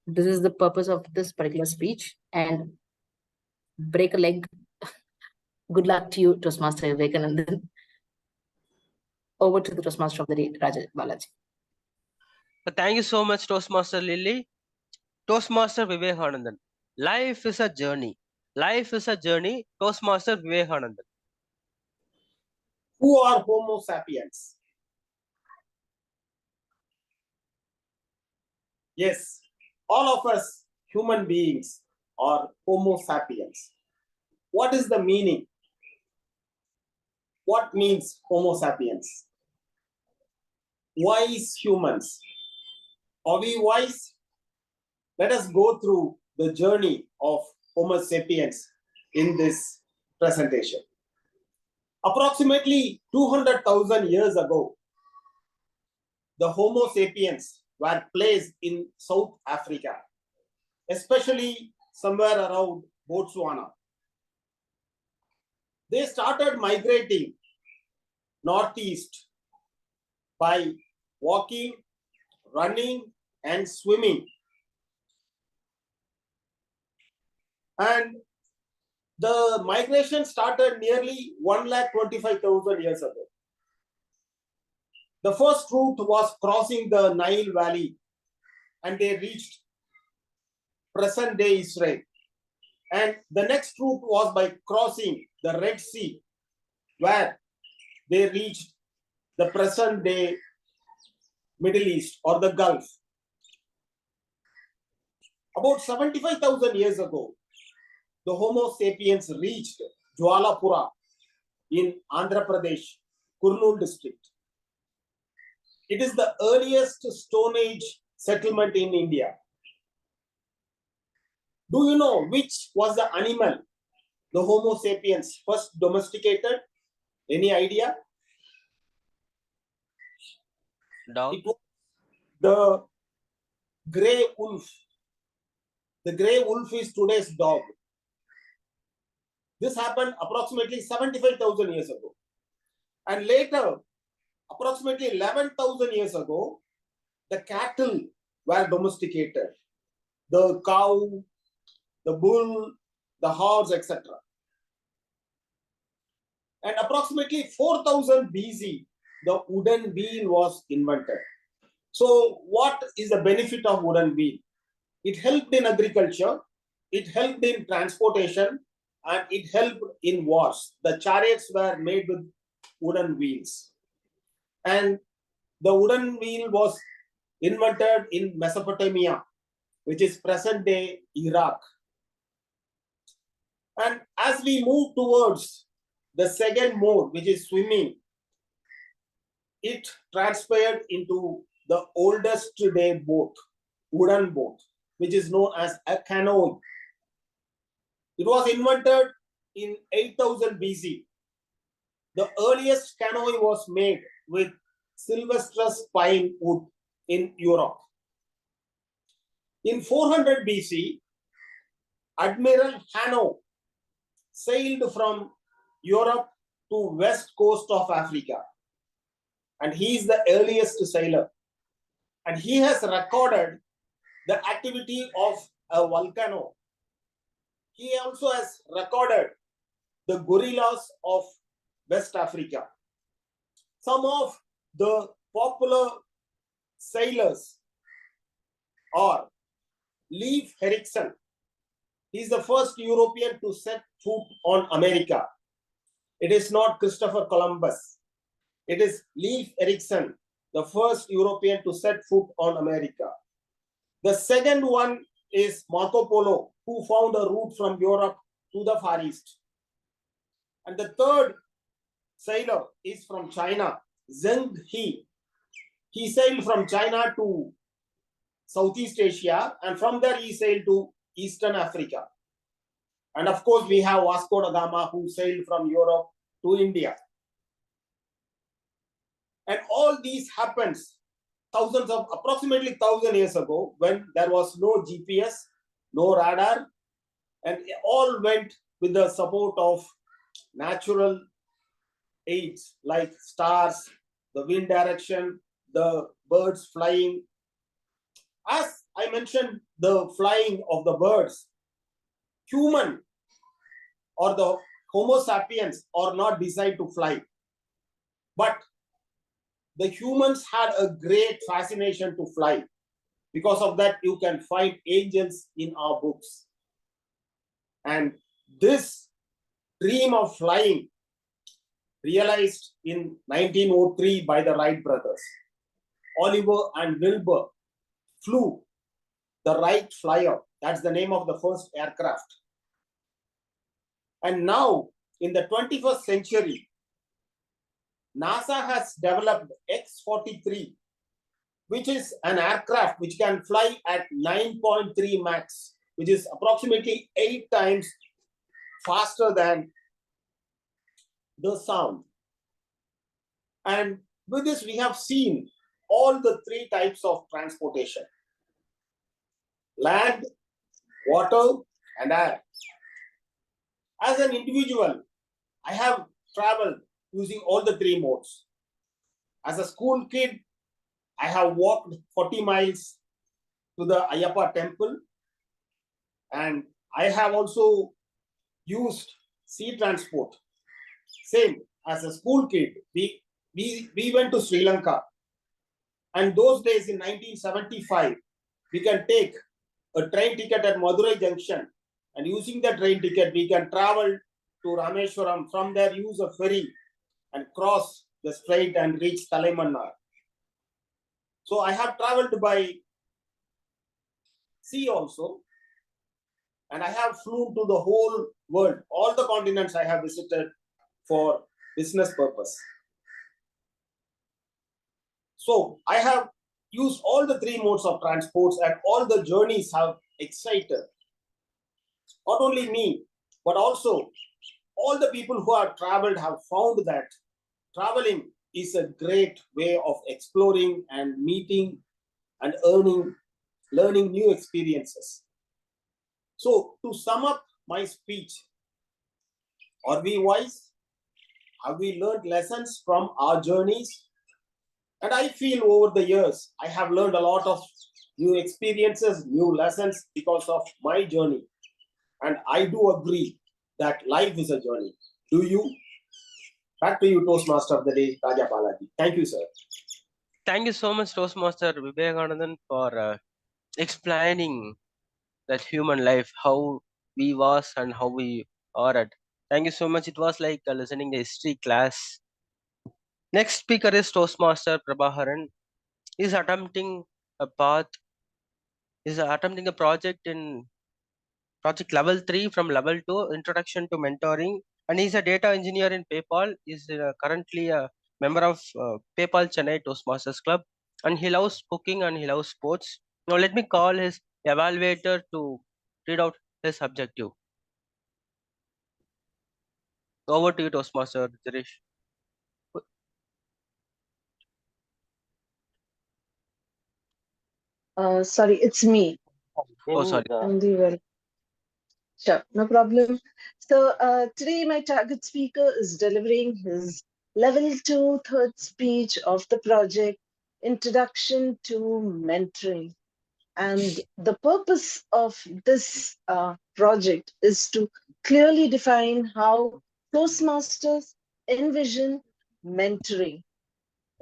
This is the purpose of this particular speech, and break a leg. Good luck to you, Toastmaster Vivekanandan. Over to the Toastmaster of the day, Raja Balaji. Thank you so much, Toastmaster Lily. Toastmaster Vivekanandan. Life is a journey. Life is a journey. Toastmaster Vivekanandan. Who are Homo sapiens? Yes, all of us human beings are Homo sapiens. What is the meaning? What means Homo sapiens? Wise humans. Are we wise? Let us go through the journey of Homo sapiens in this presentation. Approximately 200,000 years ago, the Homo sapiens were placed in South Africa, especially somewhere around Botswana. They started migrating northeast by walking, running, and swimming. And the migration started nearly 125,000 years ago. The first route was crossing the Nile Valley, and they reached present-day Israel. And the next route was by crossing the Red Sea, where they reached the present-day Middle East or the Gulf. About 75,000 years ago, the Homo sapiens reached Jwalapura in Andhra Pradesh, Kurnool district. It is the earliest Stone Age settlement in India. Do you know which was the animal the Homo sapiens first domesticated? Any idea? Dog. It was the grey wolf. The grey wolf is today's dog. This happened approximately 75,000 years ago. And later, approximately 11,000 years ago, the cattle were domesticated. The cow, the bull, the horse, etc. And approximately 4,000 BC, the wooden wheel was invented. So what is the benefit of wooden wheel? It helped in agriculture, it helped in transportation, and it helped in wars. The chariots were made with wooden wheels. And the wooden wheel was invented in Mesopotamia, which is present-day Iraq. And as we move towards the second mode, which is swimming, it transpired into the oldest day boat, wooden boat, which is known as a canoe. It was invented in 8000 BC. The earliest canoe was made with Sylvestrus pine wood in Europe. In 400 BC, Admiral Hanno sailed from Europe to west coast of Africa. And he is the earliest sailor. And he has recorded the activity of a volcano. He also has recorded the gorillas of West Africa. Some of the popular sailors are Leif Erikson. He is the first European to set foot on America. It is not Christopher Columbus. It is Leif Erikson, the first European to set foot on America. The second one is Marco Polo, who found a route from Europe to the Far East. And the third sailor is from China, Zheng He. He sailed from China to Southeast Asia, and from there he sailed to Eastern Africa. And of course, we have Vasco da Gama, who sailed from Europe to India. And all these happens approximately 1,000 years ago, when there was no GPS, no radar, and it all went with the support of natural aids like stars, the wind direction, the birds flying. As I mentioned, the flying of the birds, human or the Homo sapiens are not designed to fly, but the humans had a great fascination to fly. Because of that, you can find angels in our books. And this dream of flying realized in 1903 by the Wright brothers. Oliver and Wilbur flew the Wright Flyer. That's the name of the first aircraft. And now, in the 21st century, NASA has developed X-43, which is an aircraft which can fly at 9.3 Mach, which is approximately 8 times faster than the sound. And with this, we have seen all the 3 types of transportation: land, water, and air. As an individual, I have traveled using all the 3 modes. As a school kid, I have walked 40 miles to the Ayyappa temple, and I have also used sea transport. Same, as a school kid, we went to Sri Lanka, and those days in 1975, we can take a train ticket at Madurai Junction, and using the train ticket, we can travel to Rameshwaram. From there, use a ferry and cross the strait and reach Talaimannar. So I have traveled by sea also, and I have flown to the whole world. All the continents I have visited for business purpose. So I have used all the 3 modes of transports, and all the journeys have excited not only me, but also all the people who have traveled have found that traveling is a great way of exploring and meeting and learning new experiences. So to sum up my speech, are we wise? Have we learned lessons from our journeys? And I feel over the years, I have learned a lot of new experiences, new lessons because of my journey. And I do agree that life is a journey. Do you? Back to you, Toastmaster of the Day, Raja Balaji. Thank you, sir. Thank you so much, Toastmaster Vivekanandan, for explaining that human life, how we was and how we are at. Thank you so much. It was like listening a history class. Next speaker is Toastmaster Prabhaharan. He's attempting a project in project level 3 from level 2, introduction to mentoring. And he's a data engineer in PayPal. He's currently a member of PayPal Chennai Toastmasters Club. And he loves cooking and he loves sports. Now let me call his evaluator to read out his objective. Over to you, Toastmaster Jirish. Sorry, it's me. Oh, sorry. I'm the very sure, no problem. So today my target speaker is delivering his level 2 third speech of the project, Introduction to Mentoring. And the purpose of this project is to clearly define how Toastmasters envision mentoring.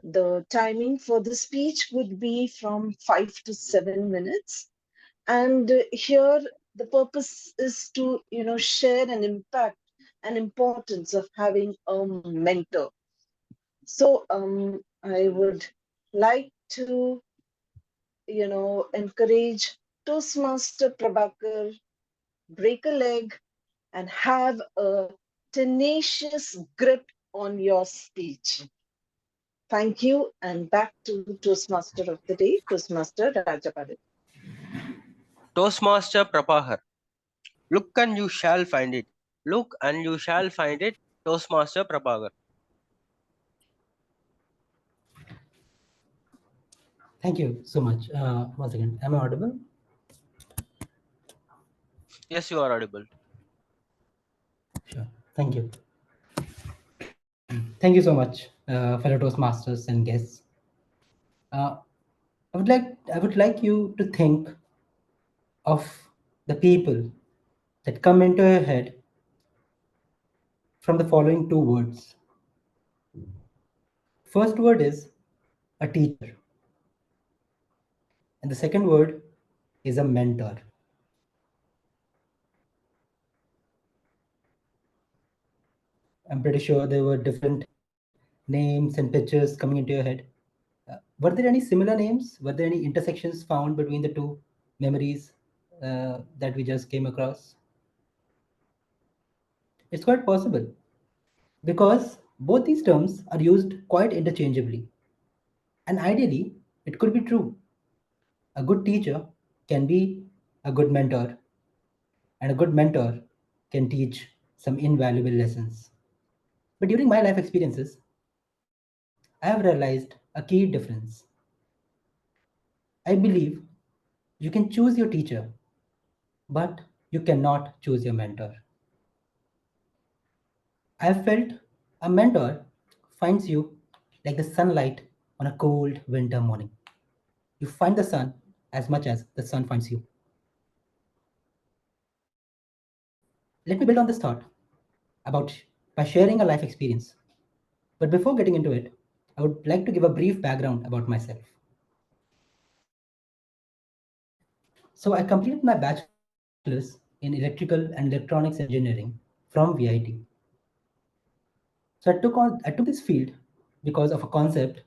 The timing for the speech would be from 5 to 7 minutes. And here the purpose is to, share an impact and importance of having a mentor. So I would like to encourage Toastmaster Prabhakar, break a leg and have a tenacious grip on your speech. Thank you, and back to Toastmaster of the Day, Toastmaster Rajapalli. Toastmaster Prabhakar. Look and you shall find it. Look and you shall find it. Toastmaster Prabhagar. Thank you so much. Once again, am I audible? Yes, you are audible. Sure. Thank you. Thank you so much, fellow Toastmasters and guests. Uh, I would like you to think of the people that come into your head from the following two words. First word is a teacher, and the second word is a mentor. I'm pretty sure there were different names and pictures coming into your head. Were there any similar names? Were there any intersections found between the two memories that we just came across? It's quite possible because both these terms are used quite interchangeably. And ideally, it could be true. A good teacher can be a good mentor, and a good mentor can teach some invaluable lessons. But during my life experiences, I have realized a key difference. I believe you can choose your teacher, but you cannot choose your mentor. I have felt a mentor finds you like the sunlight on a cold winter morning. You find the sun as much as the sun finds you. Let me build on this thought about by sharing a life experience. But before getting into it, I would like to give a brief background about myself. So I completed my bachelor's in electrical and electronics engineering from VIT. So I took this field because of a concept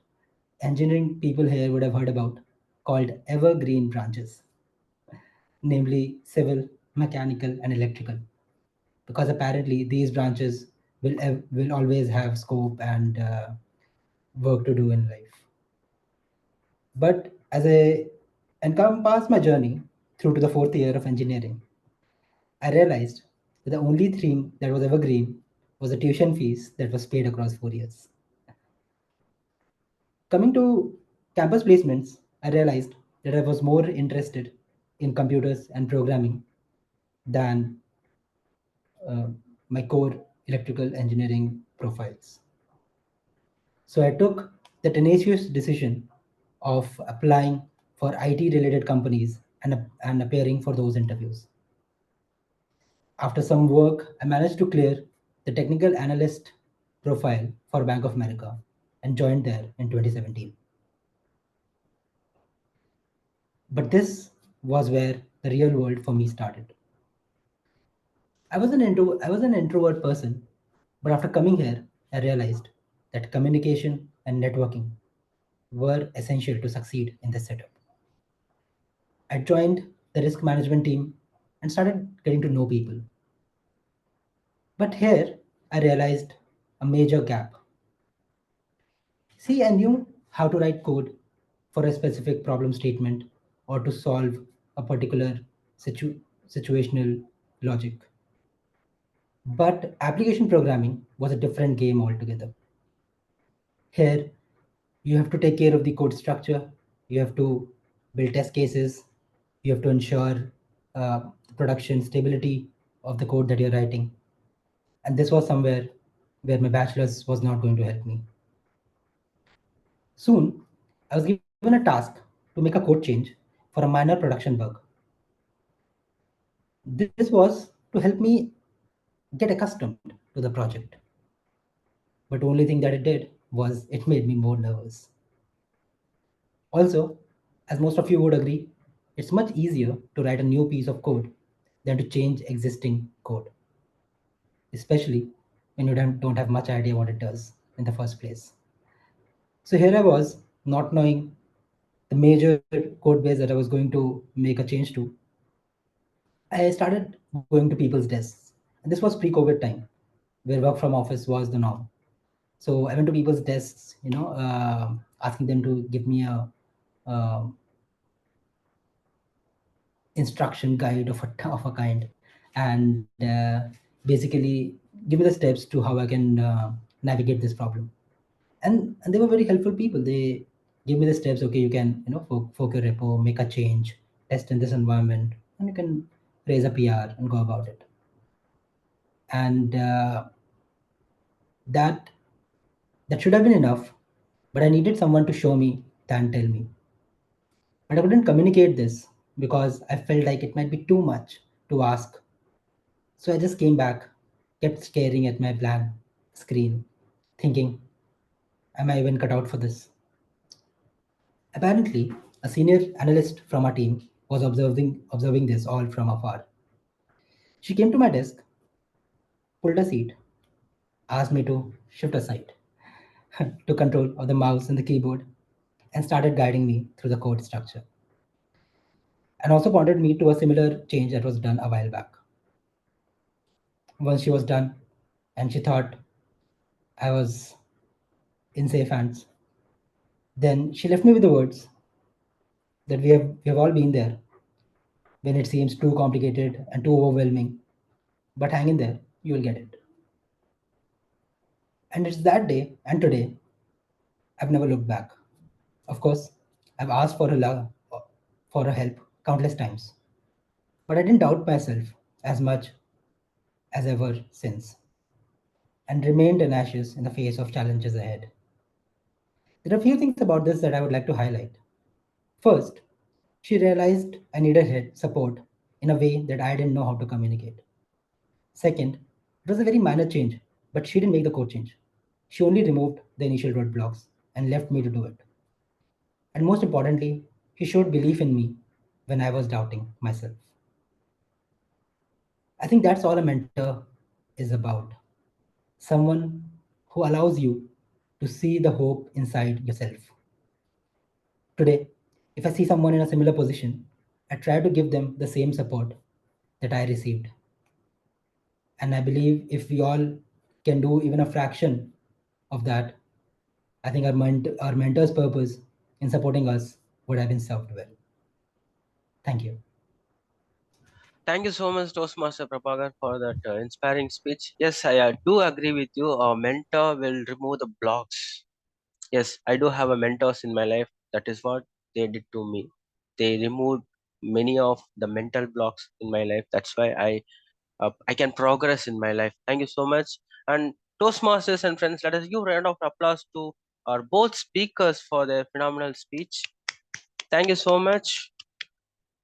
engineering people here would have heard about called evergreen branches, namely civil, mechanical, and electrical. Because apparently these branches will always have scope and work to do in life. But as I encompassed my journey through to the fourth year of engineering, I realized that the only thing that was evergreen was the tuition fees that was paid across 4 years. Coming to campus placements, I realized that I was more interested in computers and programming than uh, my core electrical engineering profiles. So I took the tenacious decision of applying for IT related companies and appearing for those interviews. After some work, I managed to clear the technical analyst profile for Bank of America and joined there in 2017. But this was where the real world for me started. I was an introvert person, but after coming here, I realized that communication and networking were essential to succeed in this setup. I joined the risk management team and started getting to know people. But here, I realized a major gap. See, I knew how to write code for a specific problem statement or to solve a particular situational logic. But application programming was a different game altogether. Here, you have to take care of the code structure, you have to build test cases, you have to ensure production stability of the code that you're writing. And this was somewhere where my bachelor's was not going to help me. Soon, I was given a task to make a code change for a minor production bug. This was to help me get accustomed to the project. But the only thing that it did was it made me more nervous. Also, as most of you would agree, it's much easier to write a new piece of code than to change existing code, especially when you don't have much idea what it does in the first place. So here I was, not knowing the major code base that I was going to make a change to. I started going to people's desks, and this was pre-COVID time, where work from office was the norm. So I went to people's desks, asking them to give me a uh, instruction guide of a kind, and basically give me the steps to how I can navigate this problem. And they were very helpful people. They gave me the steps. Okay, you can fork your repo, make a change, test in this environment, and you can raise a PR and go about it. And that should have been enough, but I needed someone to show me than tell me. But I couldn't communicate this because I felt like it might be too much to ask. So I just came back, kept staring at my blank screen, thinking, am I even cut out for this? Apparently, a senior analyst from our team was observing this all from afar. She came to my desk, pulled a seat, asked me to shift aside, took control of the mouse and the keyboard, and started guiding me through the code structure. And also pointed me to a similar change that was done a while back. Once she was done, and she thought I was in safe hands, then she left me with the words that we have all been there when it seems too complicated and too overwhelming. But hang in there, you will get it. And it's that day and today, I've never looked back. Of course, I've asked for a help countless times, but I didn't doubt myself as much as ever since, and remained tenacious in the face of challenges ahead. There are a few things about this that I would like to highlight. First, she realized I needed support in a way that I didn't know how to communicate. Second, it was a very minor change, but she didn't make the code change. She only removed the initial roadblocks and left me to do it. And most importantly, she showed belief in me when I was doubting myself. I think that's all a mentor is about. Someone who allows you to see the hope inside yourself. Today, if I see someone in a similar position, I try to give them the same support that I received. And I believe if we all can do even a fraction of that, I think our mentor's purpose in supporting us would have been served well. Thank you. Thank you so much, Toastmaster Prabhakar, for that inspiring speech. Yes, I do agree with you. A mentor will remove the blocks. Yes, I do have a mentors in my life. That is what they did to me. They removed many of the mental blocks in my life. That's why I can progress in my life. Thank you so much. And Toastmasters and friends, let us give a round of applause to our both speakers for their phenomenal speech. Thank you so much.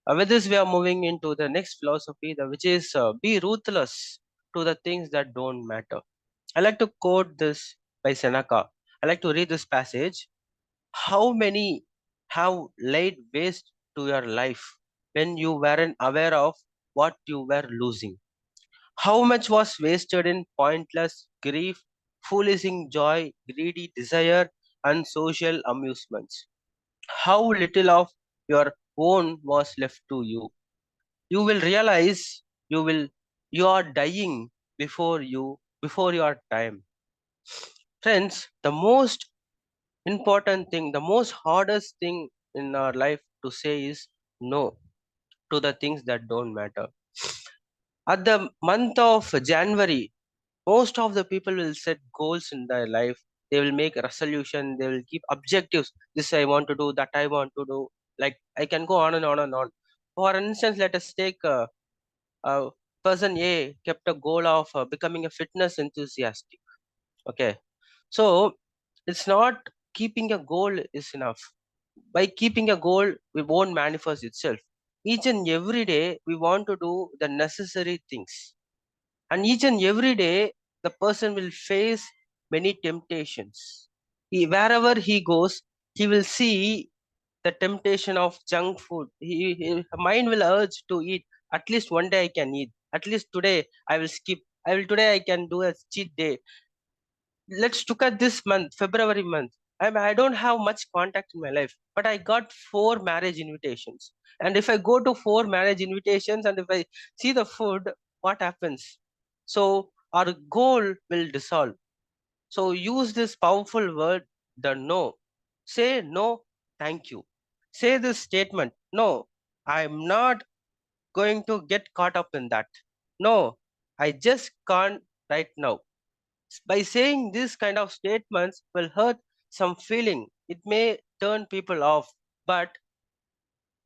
With this, we are moving into the next philosophy, which is be ruthless to the things that don't matter. I like to quote this by Seneca. I like to read this passage. How many have laid waste to your life when you weren't aware of what you were losing? How much was wasted in pointless grief, foolish joy, greedy desire, and social amusements? How little of your own was left to you? You will realize you are dying before your time. Friends, the most important thing, the most hardest thing in our life to say is no to the things that don't matter. At the month of January, most of the people will set goals in their life. They will make a resolution, they will keep objectives. This I want to do, that I want to do. Like I can go on and on and on. For instance, let us take person A kept a goal of becoming a fitness enthusiastic. Okay, so it's not keeping a goal is enough. By keeping a goal, we won't manifest itself. Each and every day, we want to do the necessary things, and each and every day, the person will face many temptations. Wherever he goes, he will see the temptation of junk food. His mind will urge to eat. At least one day I can eat. At least today I will skip. Today I can do a cheat day. Let's look at this month, February month. I don't have much contact in my life, but I got 4 marriage invitations. And if I go to 4 marriage invitations and if I see the food, what happens? So our goal will dissolve. So use this powerful word, the no. Say no, thank you. Say this statement, no, I'm not going to get caught up in that. No, I just can't right now. By saying these kind of statements will hurt some feeling. It may turn people off, but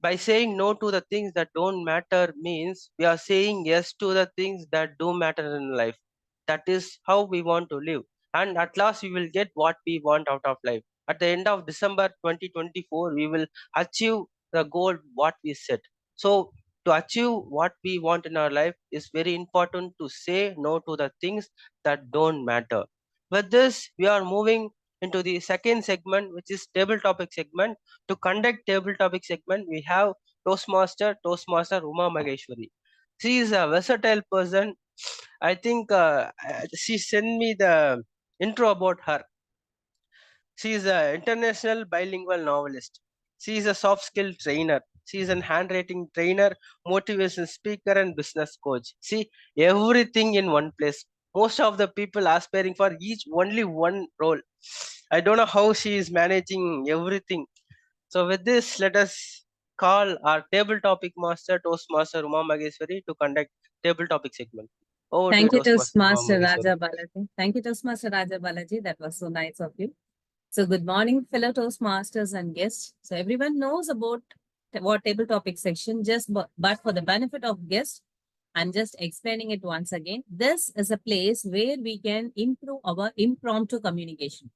by saying no to the things that don't matter means we are saying yes to the things that do matter in life. That is how we want to live. And at last, we will get what we want out of life. At the end of December 2024, we will achieve the goal what we set. So, to achieve what we want in our life is very important to say no to the things that don't matter. With this, we are moving into the second segment, which is table topic segment. To conduct table topic segment, we have Toastmaster Uma Maheshwari. She is a versatile person. I think she sent me the intro about her. She is an international bilingual novelist. She is a soft skill trainer. She is an handwriting trainer, motivation speaker, and business coach. See, everything in one place. Most of the people aspiring for each only one role. I don't know how she is managing everything. So with this, let us call our table topic master, Toastmaster Uma Maheshwari, to conduct table topic segment. Over to you, Thank you, Toastmaster Uma Toastmaster Maheshwari. Raja Balaji. Thank you, Toastmaster Raja Balaji. That was so nice of you. So good morning, fellow Toastmasters and guests. So everyone knows about what table topic section, but for the benefit of guests, I'm just explaining it once again. This is a place where we can improve our impromptu communication.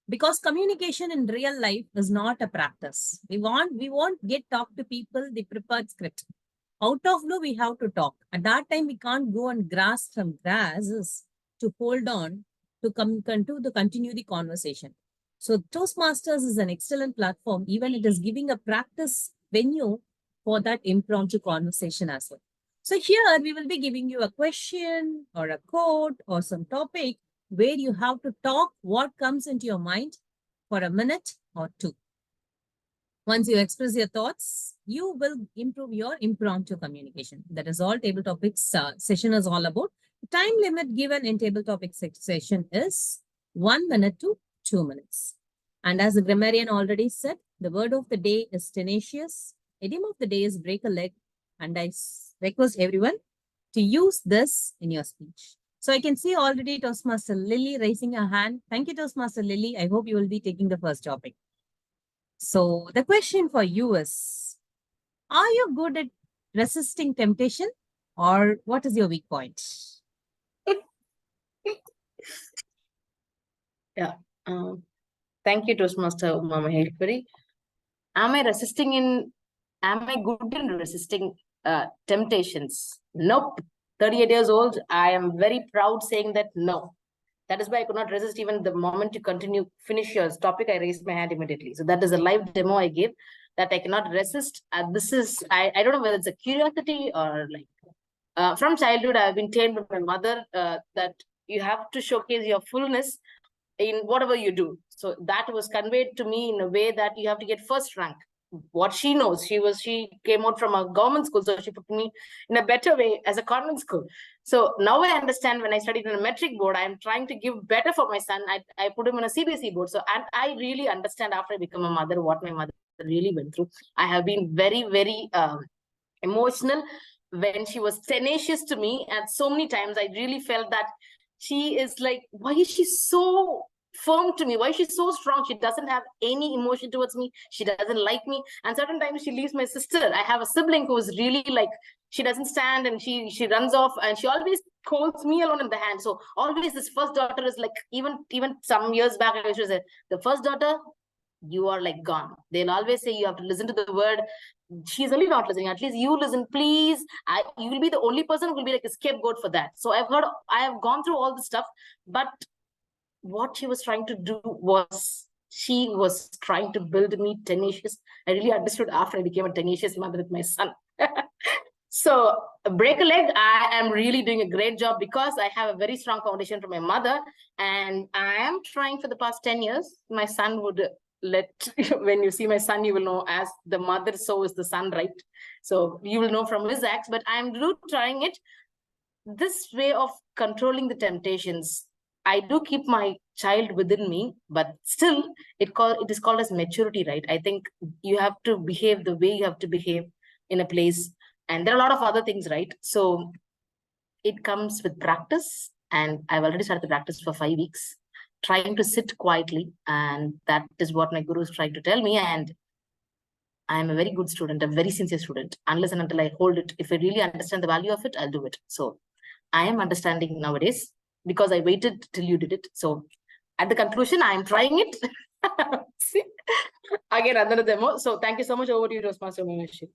Because communication in real life is not a practice. We won't get talk to people the prepared script. Out of blue, we have to talk. At that time, we can't go and grasp some grasses to hold on to continue the conversation. So Toastmasters is an excellent platform. Even it is giving a practice venue for that impromptu conversation as well. So here we will be giving you a question or a quote or some topic where you have to talk what comes into your mind for a minute or two. Once you express your thoughts, you will improve your impromptu communication. That is all table topics session is all about. The time limit given in table topic session is 1 minute to 2 minutes. And as the grammarian already said, the word of the day is tenacious. Idiom of the day is break a leg. And I request everyone to use this in your speech. So I can see already Toastmaster Lily raising her hand. Thank you, Toastmaster Lily. I hope you will be taking the first topic. So the question for you is, are you good at resisting temptation or what is your weak point? Yeah. Thank you, Toastmaster Uma Maheshwari. Am I good in resisting temptations? Nope. 38 years old, I am very proud saying that no. That is why I could not resist even the moment you finish your topic, I raised my hand immediately. So that is a live demo I gave that I cannot resist. This is, I don't know whether it's a curiosity or like, from childhood, I've been trained by my mother that you have to showcase your fullness in whatever you do. So that was conveyed to me in a way that you have to get first rank. What she knows, she came out from a government school, so she put me in a better way as a convent school. So now I understand when I studied in a metric board, I am trying to give better for my son. I put him in a CBSE board. So, and I really understand after I become a mother, what my mother really went through. I have been very, very emotional when she was tenacious to me. And so many times I really felt that she is like, why is she so firm to me? Why is she so strong? She doesn't have any emotion towards me. She doesn't like me. And certain times she leaves my sister. I have a sibling who is really like, she doesn't stand and she runs off and she always holds me alone in the hand. So always this first daughter is like, even some years back, I used to say, the first daughter, you are like gone. They'll always say you have to listen to the word. She's only not listening. At least you listen, please. You will be the only person who will be like a scapegoat for that. So I have gone through all this stuff, but what she was trying to do was she was trying to build me tenacious. I really understood after I became a tenacious mother with my son. So break a leg, I am really doing a great job because I have a very strong foundation from my mother, and I am trying for the past 10 years. My son would when you see my son, you will know as the mother, so is the son, right? So you will know from his acts, but I'm trying it. This way of controlling the temptations, I do keep my child within me, but still it is called as maturity, right? I think you have to behave the way you have to behave in a place. And there are a lot of other things, right? So it comes with practice, and I've already started the practice for 5 weeks, trying to sit quietly, and that is what my guru is trying to tell me. And I am a very good student, a very sincere student. Unless and until I hold it, if I really understand the value of it, I'll do it. So I am understanding nowadays because I waited till you did it. So at the conclusion, I am trying it. See? Again, another demo. So thank you so much. Over to you, Toastmaster Meenakshi.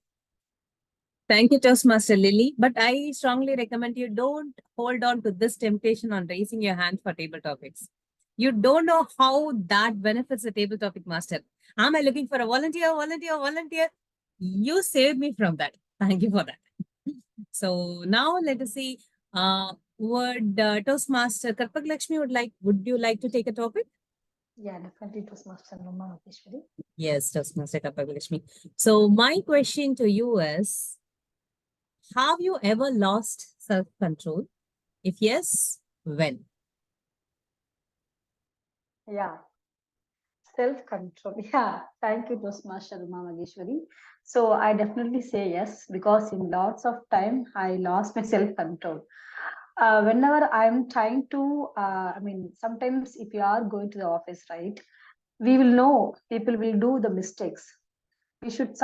Thank you, Toastmaster Lily. But I strongly recommend you don't hold on to this temptation on raising your hand for table topics. You don't know how that benefits the table topic master. Am I looking for a volunteer? You saved me from that. Thank you for that. So now let us see. Would Toastmaster Karpak Lakshmi would you like to take a topic? Yeah, definitely Toastmaster Uma Maheshwari. Yes, Toastmaster Karpak Lakshmi. So my question to you is, have you ever lost self-control? If yes, when? Yeah, self-control. Yeah, thank you, Toastmaster Uma Maheshwari. So I definitely say yes, because in lots of time I lost my self-control. Whenever I'm trying to, sometimes if you are going to the office, right, we will know people will do the mistakes. We should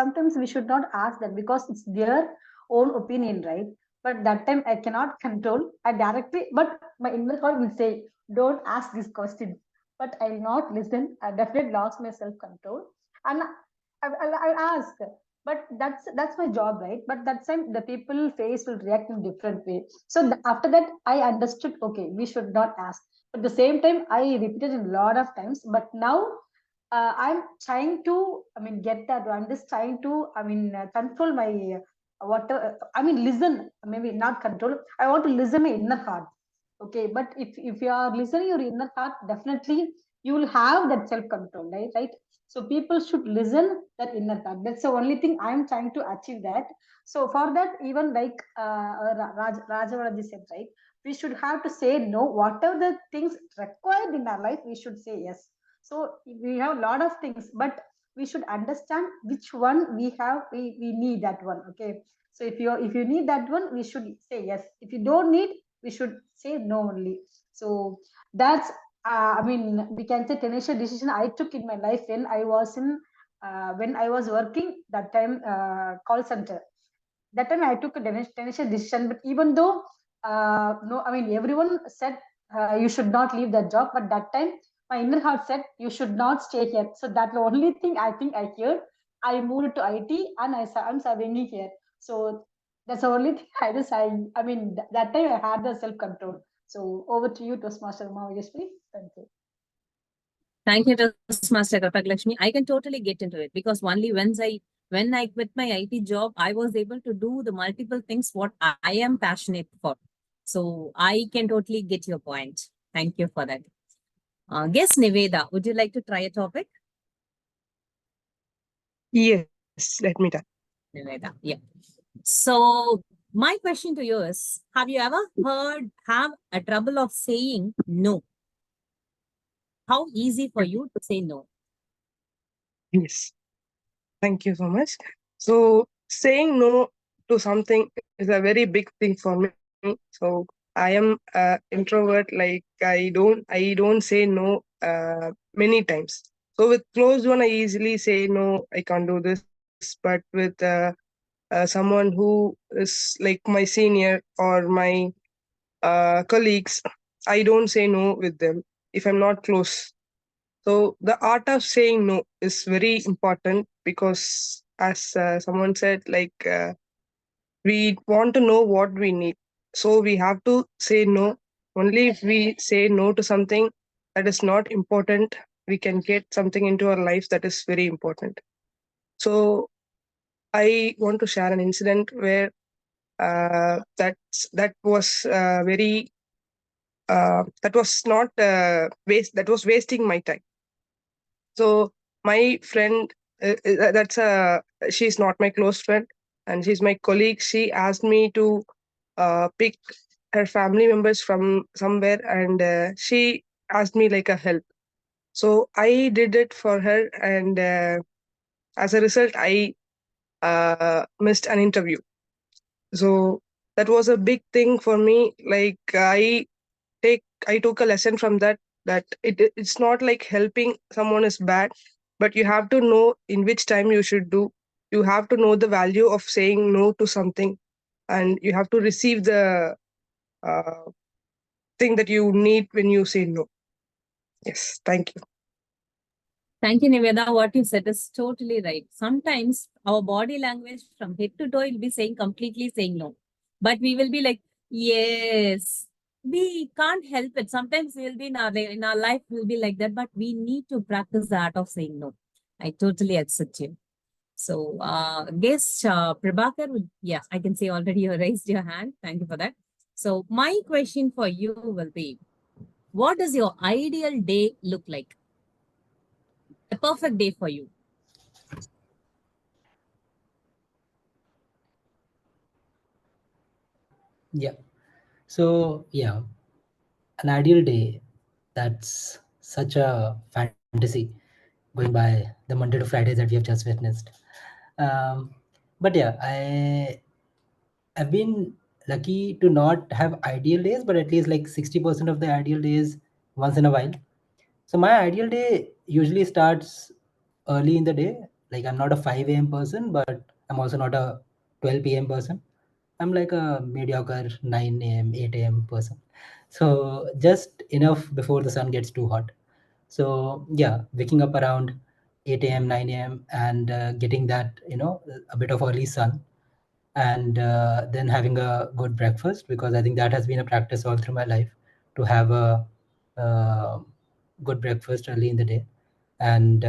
not ask them because it's their own opinion, right? But that time I cannot control. I directly, but my inner thought will say, don't ask this question. But I will not listen. I definitely lost my self-control. And I'll ask. But that's my job, right? But that time the people face will react in different way. So after that, I understood, okay, we should not ask. But at the same time, I repeated it a lot of times. But now I'm trying to, get that. I'm just trying to, control my listen. Maybe not control. I want to listen my inner heart. Okay, but if you are listening your inner heart, definitely you will have that self control, right? Right. So people should listen that inner heart. That's the only thing I'm trying to achieve that. So for that, even like Rajavaraji said, right? We should have to say no. Whatever the things required in our life, we should say yes. So we have a lot of things, but we should understand which one we need that one. Okay. So if you need that one, we should say yes. If you don't need, we should say no only. So that's we can say tenacious decision I took in my life when I was working that time call center. That time I took a tenacious decision, but even though everyone said you should not leave that job, but that time my inner heart said you should not stay here. So that's the only thing I think I heard. I moved to IT and I'm serving here. So that's the only thing that time I had the self-control. So over to you, Toastmaster Maheshwari. Thank you. Thank you, Toastmaster Karpak Lakshmi. I can totally get into it because only when I quit my IT job, I was able to do the multiple things what I am passionate for. So I can totally get your point. Thank you for that. Guess Niveda, would you like to try a topic? Yes, let me try. Niveda, yeah. So my question to you is, have you ever have a trouble of saying no? How easy for you to say no? Yes. Thank you so much. So saying no to something is a very big thing for me. So I am an introvert. Like I don't say no many times. So with close one, I easily say no, I can't do this. But with someone who is like my senior or my colleagues, I don't say no with them if I'm not close. So the art of saying no is very important because, as someone said, we want to know what we need. So we have to say no. Only if we say no to something that is not important, we can get something into our life that is very important. So I want to share an incident where that was very that was not that was wasting my time. So my friend, she's not my close friend, and she's my colleague. She asked me to pick her family members from somewhere, and she asked me like a help. So I did it for her, and as a result, I missed an interview. So that was a big thing for me. Like I took a lesson from that, that it's not like helping someone is bad, but you have to know in which time you should do. You have to know the value of saying no to something, and you have to receive the uh, thing that you need when you say no. Yes, thank you. Thank you, Niveda. What you said is totally right. Sometimes our body language from head to toe will be completely saying no. But we will be like, yes. We can't help it. Sometimes we'll be in our life will be like that, but we need to practice the art of saying no. I totally accept you. So, guest Prabhakar, yes, I can see already you raised your hand. Thank you for that. So, my question for you will be, what does your ideal day look like? A perfect day for you. Yeah. So yeah, an ideal day, that's such a fantasy going by the Monday to Fridays that we have just witnessed. Um, but yeah, I've been lucky to not have ideal days, but at least like 60% of the ideal days once in a while. So my ideal day usually starts early in the day. Like I'm not a 5 a.m. person, but I'm also not a 12 p.m. person. I'm like a mediocre 9 a.m., 8 a.m. person. So just enough before the sun gets too hot. So yeah, waking up around 8 a.m., 9 a.m. and getting that, a bit of early sun, and then having a good breakfast, because I think that has been a practice all through my life, to have a uh, good breakfast early in the day. And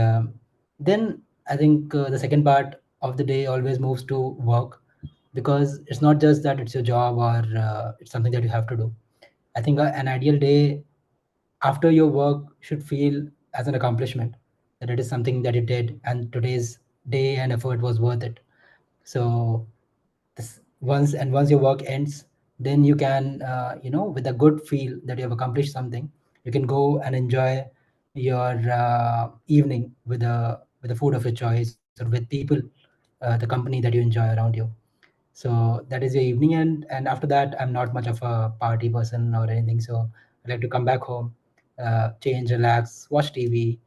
then I think the second part of the day always moves to work, because it's not just that it's your job or it's something that you have to do. I think an ideal day after your work should feel as an accomplishment, that it is something that you did and today's day and effort was worth it. So once your work ends, then you can with a good feel that you have accomplished something, you can go and enjoy your evening with the food of your choice, or with people, the company that you enjoy around you. So that is your evening, and after that I'm not much of a party person or anything. So I like to come back home, change, relax, watch TV,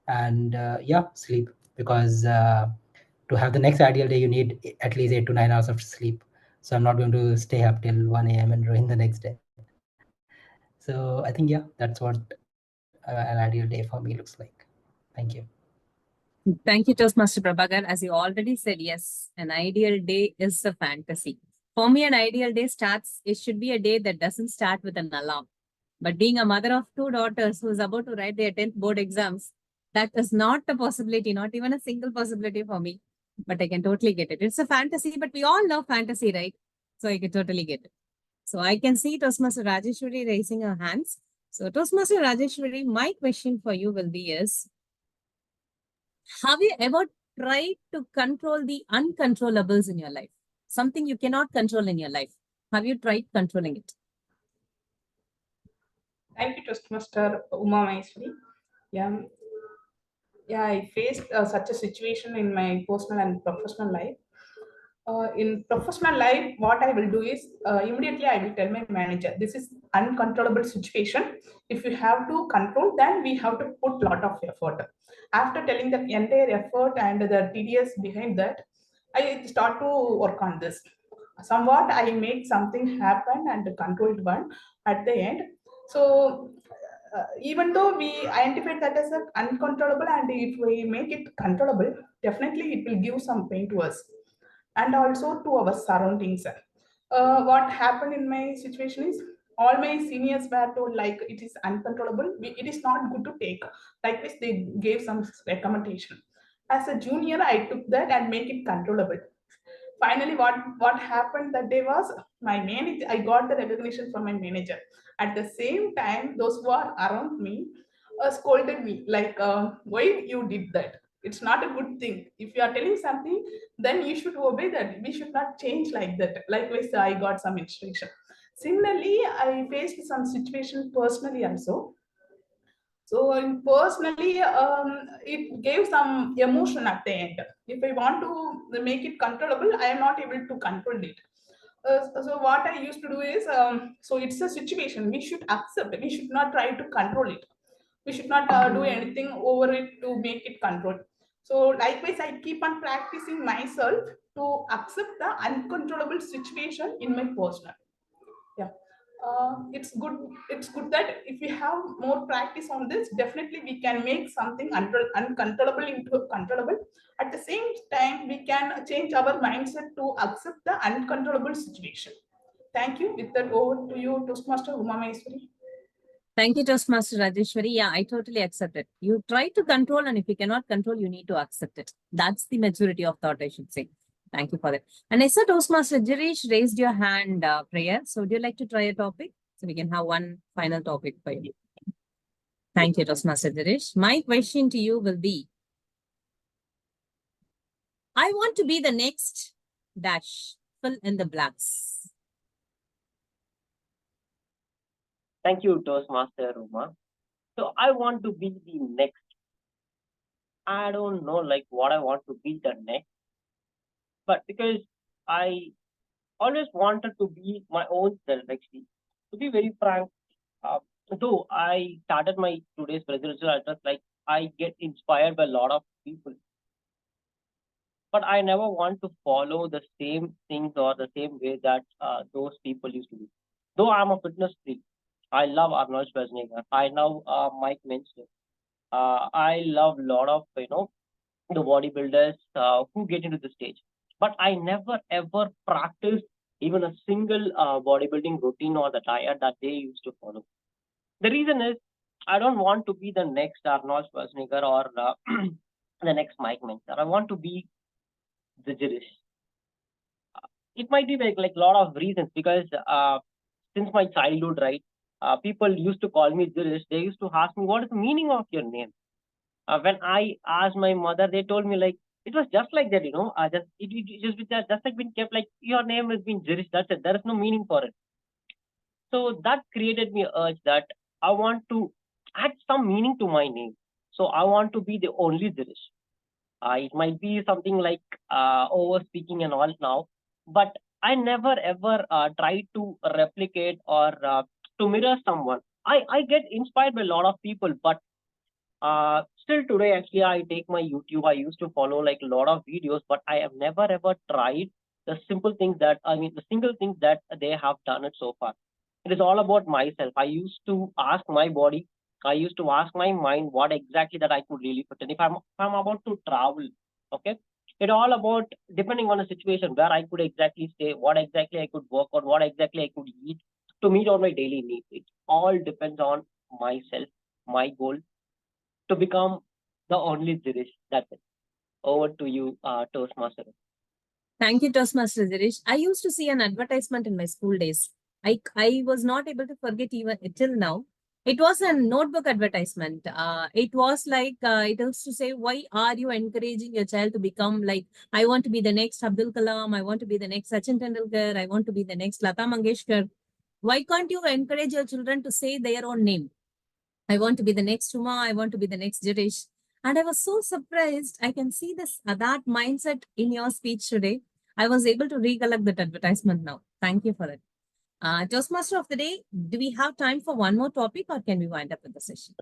and yeah, sleep, because to have the next ideal day you need at least 8 to 9 hours of sleep. So I'm not going to stay up till 1 a.m. and ruin the next day. So I think, yeah, that's what an ideal day for me looks like. Thank you. Thank you, Toastmaster Prabhakar. As you already said, yes, an ideal day is a fantasy. For me, an ideal day it should be a day that doesn't start with an alarm. But being a mother of two daughters who is about to write their 10th board exams, that is not a possibility, not even a single possibility for me. But I can totally get it. It's a fantasy, but we all love fantasy, right? So I can totally get it. So I can see Toastmaster Rajeshwari raising her hands. So Toastmaster Rajeshwari, my question for you will be is, have you ever tried to control the uncontrollables in your life? Something you cannot control in your life. Have you tried controlling it? Thank you, Toastmaster Uma Maheshwari. Yeah, I faced such a situation in my personal and professional life. In professional life, what I will do is immediately I will tell my manager, this is uncontrollable situation. If you have to control, then we have to put lot of effort. After telling the entire effort and the tedious behind that, I start to work on this. Somewhat I make something happen and controlled one at the end. So even though we identify that as an uncontrollable, and if we make it controllable, definitely it will give some pain to us and also to our surroundings. What happened in my situation is, all my seniors were told like it is uncontrollable, it is not good to take. Like this, they gave some recommendation. As a junior, I took that and make it controllable. Finally, what happened that day was, my manager, I got the recognition from my manager. At the same time, those who are around me scolded me like, why you did that? It's not a good thing. If you are telling something, then you should obey that. We should not change like that. Likewise, I got some instruction. Similarly, I faced some situation personally also. So personally, it gave some emotion at the end. If I want to make it controllable, I am not able to control it. So what I used to do is, so it's a situation we should accept. We should not try to control it. We should not do anything over it to make it controlled. So likewise, I keep on practicing myself to accept the uncontrollable situation in my personal. Yeah. It's good that if we have more practice on this, definitely we can make something uncontrollable into controllable. At the same time, we can change our mindset to accept the uncontrollable situation. Thank you. With that, over to you, Toastmaster Uma Maheshwari. Thank you, Toastmaster Rajeshwari. Yeah, I totally accept it. You try to control, and if you cannot control, you need to accept it. That's the maturity of thought, I should say. Thank you for that. And I saw Toastmaster Girish raised your hand, Priya. So would you like to try a topic? So we can have one final topic for you. Thank you, Toastmaster Girish. My question to you will be, I want to be the next dash, fill in the blanks. Thank you, Toastmaster Uma. So I want to be the next. I don't know like what I want to be the next, but because I always wanted to be my own self, actually. To be very frank, though I started my today's presidential address, like I get inspired by a lot of people, but I never want to follow the same things or the same way that those people used to do. Though I'm a fitness freak, I love Arnold Schwarzenegger. I love Mike Menster. I love a lot of the bodybuilders who get into the stage, but I never ever practiced even a single bodybuilding routine or the diet that they used to follow. The reason is I don't want to be the next Arnold Schwarzenegger or the next Mike Mentor. I want to be the Jirish. It might be like a lot of reasons because since my childhood, right, people used to call me Jirish. They used to ask me, what is the meaning of your name? When I asked my mother, they told me like, it was just like that, just like been kept like your name has been Jirish. That's it. There is no meaning for it. So that created me urge that I want to add some meaning to my name. So I want to be the only Jirish. It might be something like over speaking and all now, but I never ever try to replicate or to mirror someone. I get inspired by a lot of people, but still today, actually, I take my YouTube. I used to follow like a lot of videos, but I have never ever tried the simple things the single things that they have done it so far. It is all about myself. I used to ask my body, I used to ask my mind what exactly that I could really put in. If I'm about to travel, okay, it all about depending on the situation where I could exactly stay, what exactly I could work on, what exactly I could eat to meet all my daily needs. It all depends on myself, my goal to become the only Jirish. That's it. Over to you, Toastmaster. Thank you, Toastmaster Girish. I used to see an advertisement in my school days. I was not able to forget even till now. It was a notebook advertisement. It was like, it used to say, why are you encouraging your child to become like, I want to be the next Abdul Kalam, I want to be the next Sachin Tendulkar, I want to be the next Lata Mangeshkar. Why can't you encourage your children to say their own name? I want to be the next Uma, I want to be the next Jirish. And I was so surprised. I can see this that mindset in your speech today. I was able to recollect that advertisement now. Thank you for it. Toastmaster of the day, do we have time for one more topic or can we wind up with the session?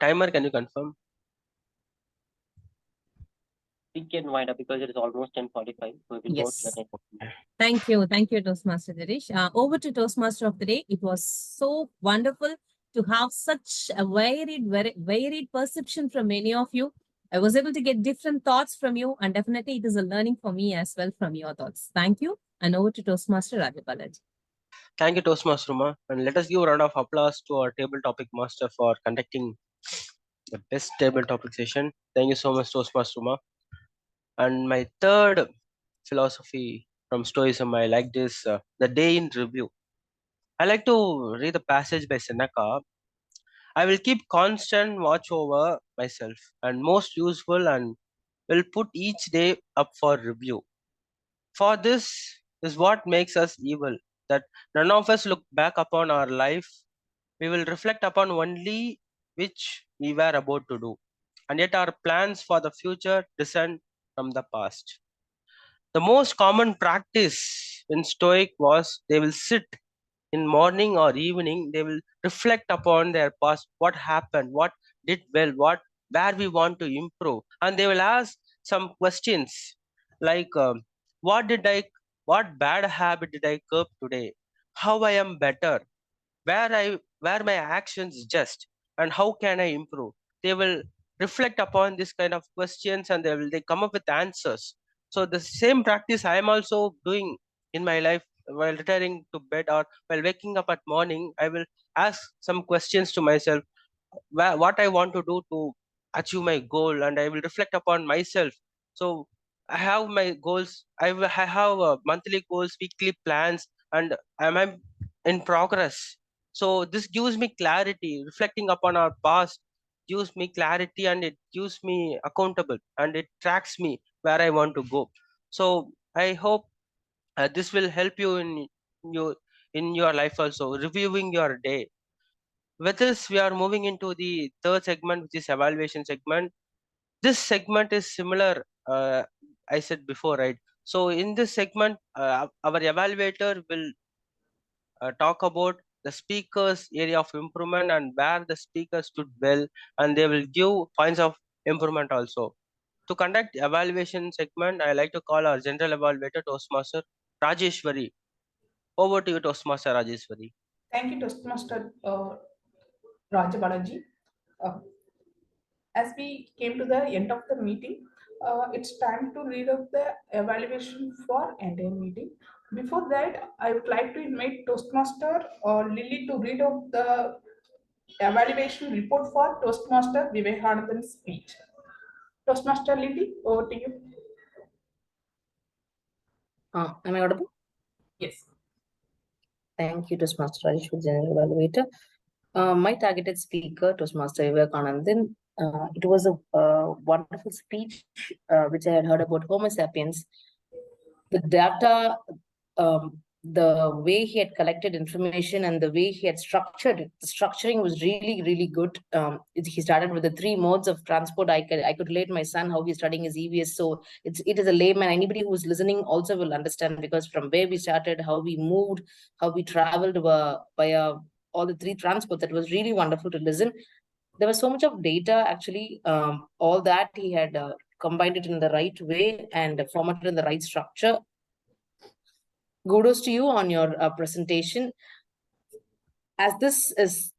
Timer, can you confirm? We can wind up because it is almost 10:45. So we will go to the next one. Thank you. Thank you, Toastmaster Jirish. Over to Toastmaster of the day. It was so wonderful to have such a varied perception from many of you. I was able to get different thoughts from you, and definitely it is a learning for me as well from your thoughts. Thank you. And over to Toastmaster Rajapalaji. Thank you, Toastmaster Uma. And let us give a round of applause to our table topic master for conducting the best table topic session. Thank you so much, Toastmaster Uma. And my third philosophy from Stoicism, I like this, the day in review. I like to read the passage by Seneca. I will keep constant watch over myself and most useful and will put each day up for review. For this is what makes us evil, that none of us look back upon our life. We will reflect upon only which we were about to do. And yet our plans for the future descend from the past. The most common practice in Stoic was they will sit in morning or evening, they will reflect upon their past, what happened, what did well, where we want to improve, and they will ask some questions like what did I what bad habit did I curb today, how I am better, where my actions just, and how can I improve. They will reflect upon this kind of questions, and they come up with answers. So the same practice I am also doing in my life. While retiring to bed or while waking up at morning, I will ask some questions to myself, what I want to do to achieve my goal, and I will reflect upon myself. So I have my goals. I have monthly goals, weekly plans, and I'm in progress. So this gives me clarity. Reflecting upon our past gives me clarity, and it gives me accountable, and it tracks me where I want to go. So I hope this will help you your in your life also, reviewing your day. With this, we are moving into the third segment, which is evaluation segment. This segment is similar, I said before, right? So in this segment, our evaluator will talk about the speaker's area of improvement and where the speaker stood well, and they will give points of improvement also. To conduct evaluation segment, I like to call our general evaluator, Toastmaster Rajeshwari. Over to you, Toastmaster Rajeshwari. Thank you, Toastmaster Raja Balaji. As we came to the end of the meeting, it's time to read out the evaluation for entire meeting. Before that, I would like to invite Toastmaster Lily to read out the evaluation report for Toastmaster Vivekanandan's speech. Toastmaster Lily, over to you. Am I audible? Yes. Thank you, Toastmaster Rajesh, for general evaluator. My targeted speaker, Toastmaster Vivekanandan, it was a wonderful speech which I had heard about Homo sapiens. The data, the way he had collected information and the way he had structured it, the structuring was really, really good. He started with the 3 modes of transport. I could relate my son how he's studying his EVS. So it is a layman. Anybody who's listening also will understand, because from where we started, how we moved, how we traveled via all the 3 transports, that was really wonderful to listen. There was so much of data, actually. All that he had combined it in the right way and formatted in the right structure. Kudos to you on your presentation. As this is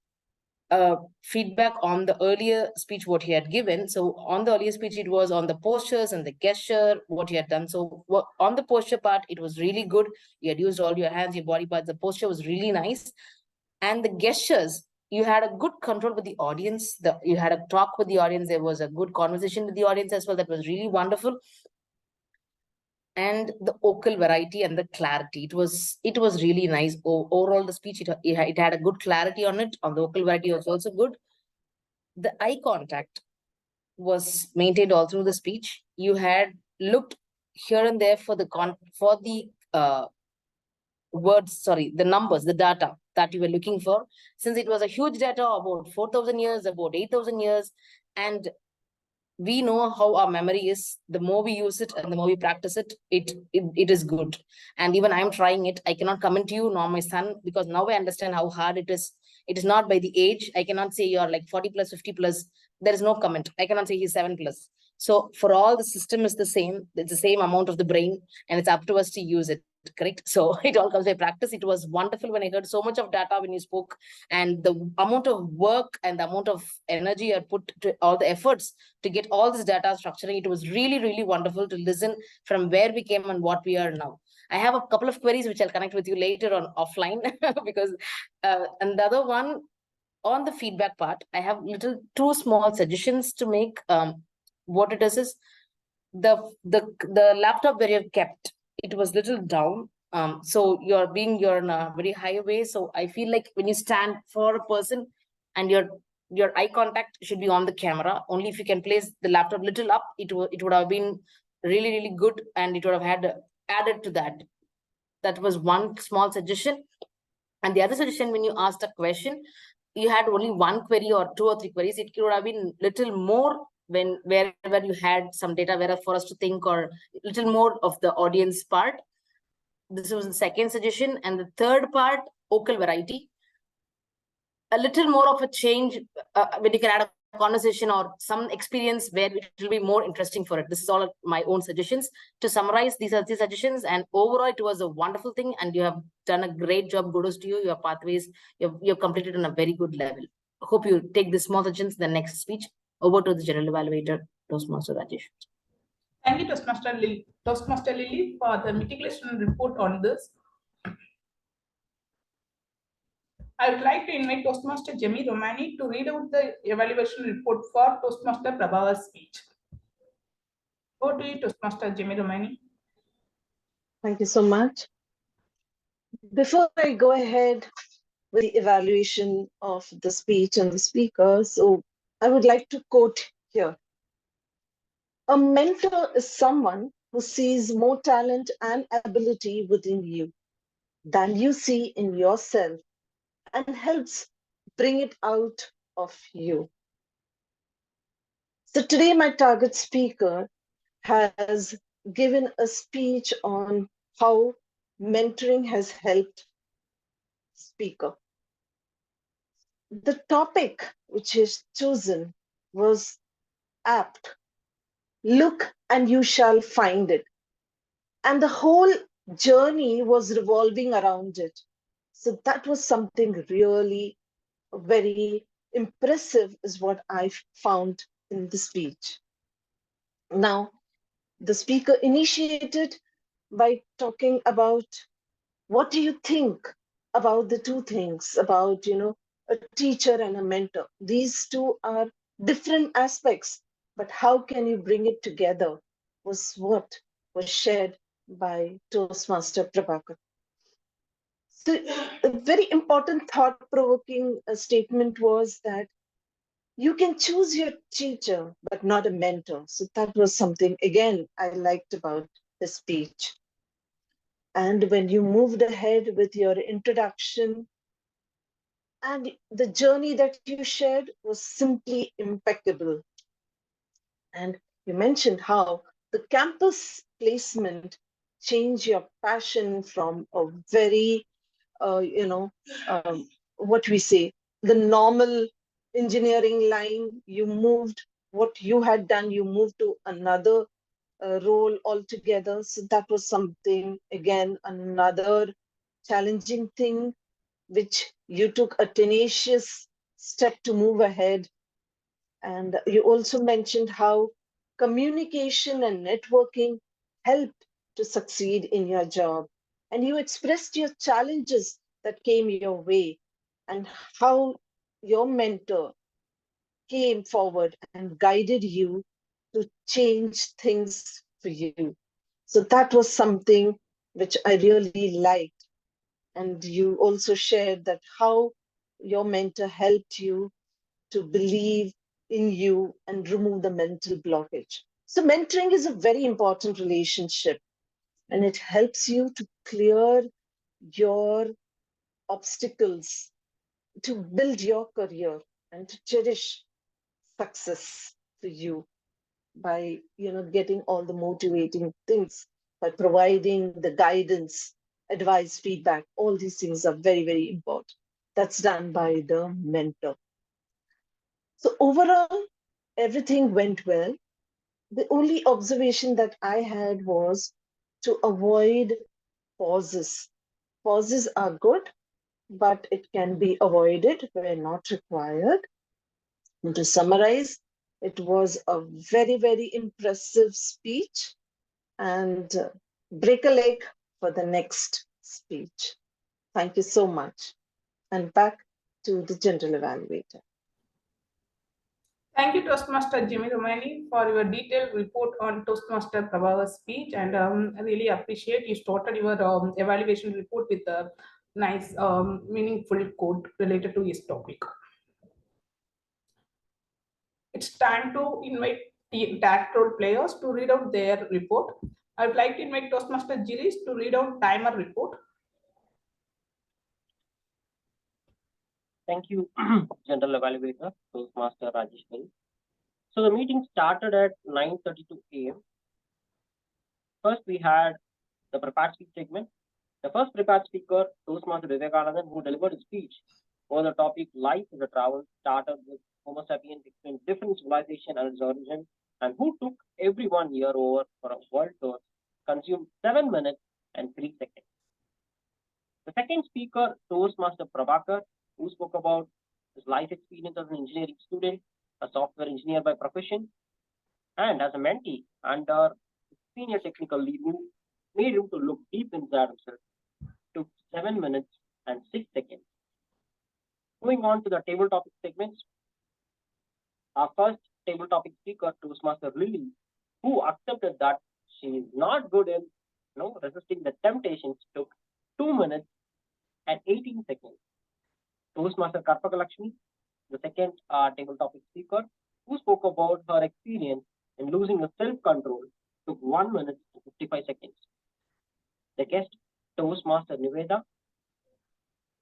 feedback on the earlier speech, what he had given. So on the earlier speech, it was on the postures and the gesture, what he had done. So on the posture part, it was really good. You had used all your hands, your body parts. The posture was really nice. And the gestures, you had a good control with the audience. You had a talk with the audience. There was a good conversation with the audience as well. That was really wonderful. And the vocal variety and the clarity, it was really nice. Overall, the speech, it had a good clarity on it. On the vocal variety was also good. The eye contact was maintained all through the speech. You had looked here and there for the words, sorry, the numbers, the data that you were looking for, since it was a huge data about 4,000 years, about 8,000 years, and we know how our memory is. The more we use it and the more we practice it, it is good. And even I'm trying it. I cannot comment to you nor my son, because now I understand how hard it is. It is not by the age. I cannot say you're like 40 plus, 50 plus. There is no comment. I cannot say he's 7 plus. So for all, the system is the same. It's the same amount of the brain, and it's up to us to use it. Correct. So it all comes by practice. It was wonderful when I heard so much of data when you spoke, and the amount of work and the amount of energy you put to all the efforts to get all this data structuring. It was really, really wonderful to listen from where we came and what we are now. I have a couple of queries which I'll connect with you later on offline because and the other one, on the feedback part, I have 2 small suggestions to make. What it is the laptop where you've kept, it was little down. So you're in a very high way. So I feel like when you stand for a person and your eye contact should be on the camera. Only if you can place the laptop little up, it would have been really, really good, and it would have had added to that. That was one small suggestion. And the other suggestion, when you asked a question, you had only 1 query or 2 or 3 queries. It could have been little more wherever you had some data, where for us to think, or little more of the audience part. This was the second suggestion. And the third part, vocal variety. A little more of a change when you can add a conversation or some experience where it will be more interesting for it. This is all my own suggestions. To summarize, these are the suggestions, and overall it was a wonderful thing, and you have done a great job. Kudos to you. Your pathways, you've completed on a very good level. Hope you take this small suggestions the next speech. Over to the general evaluator, Toastmaster Rajesh. Thank you, Toastmaster Lily, for the mitigation report on this. I would like to invite Toastmaster Jemmy Romani to read out the evaluation report for Toastmaster Prabhava's speech. Over to you, Toastmaster Jemmy Romani. Thank you so much. Before I go ahead with the evaluation of the speech and the speaker, so I would like to quote here. A mentor is someone who sees more talent and ability within you than you see in yourself and helps bring it out of you. So today my target speaker has given a speech on how mentoring has helped speaker. The topic which is chosen was apt. Look and you shall find it. And the whole journey was revolving around it. So that was something really very impressive is what I found in the speech. Now, the speaker initiated by talking about what do you think about the two things about, a teacher and a mentor. These two are different aspects, but how can you bring it together was what was shared by Toastmaster Prabhakar. So a very important thought-provoking statement was that you can choose your teacher, but not a mentor. So that was something, again, I liked about the speech. And when you moved ahead with your introduction, and the journey that you shared was simply impeccable. And you mentioned how the campus placement changed your passion from a very, what we say, the normal engineering line. You moved what you had done, you moved to another role altogether. So that was something, again, another challenging thing, which you took a tenacious step to move ahead. And you also mentioned how communication and networking helped to succeed in your job. And you expressed your challenges that came your way and how your mentor came forward and guided you to change things for you. So that was something which I really liked. And you also shared that how your mentor helped you to believe in you and remove the mental blockage. So mentoring is a very important relationship, and it helps you to clear your obstacles, to build your career and to cherish success for you by getting all the motivating things, by providing the guidance, advice, feedback. All these things are very, very important. That's done by the mentor. So overall, everything went well. The only observation that I had was to avoid pauses. Pauses are good, but it can be avoided where not required. And to summarize, it was a very, very impressive speech, and break a leg for the next speech. Thank you so much. And back to the general evaluator. Thank you, Toastmaster Jimmy Romani, for your detailed report on Toastmaster Prabhava's speech, and I really appreciate you started your evaluation report with a nice, meaningful quote related to his topic. It's time to invite the tag role players to read out their report. I would like to invite Toastmaster Girish to read out timer report. Thank you, General Evaluator, Toastmaster Rajesh. So the meeting started at 9:32 a.m. First, we had the prepared speech segment The first prepared speaker, Toastmaster Vivekanandan, who delivered a speech on the topic Life as a Travel, started with Homo sapiens between different civilization and its origin, and who took everyone year over for a world tour, consumed 7 minutes and 3 seconds. The second speaker, Toastmaster Prabhakar, who spoke about his life experience as an engineering student, a software engineer by profession, and as a mentee under senior technical lead who made him to look deep inside himself. Took 7 minutes and 6 seconds. Moving on to the table topic segments. Our first table topic speaker, Toastmaster Lily, who accepted that she is not good in resisting the temptations, took 2 minutes and 18 seconds. Toastmaster Karpaka Lakshmi, the second table topic speaker, who spoke about her experience in losing the self-control, took 1 minute and 55 seconds. The guest, Toastmaster Niveda,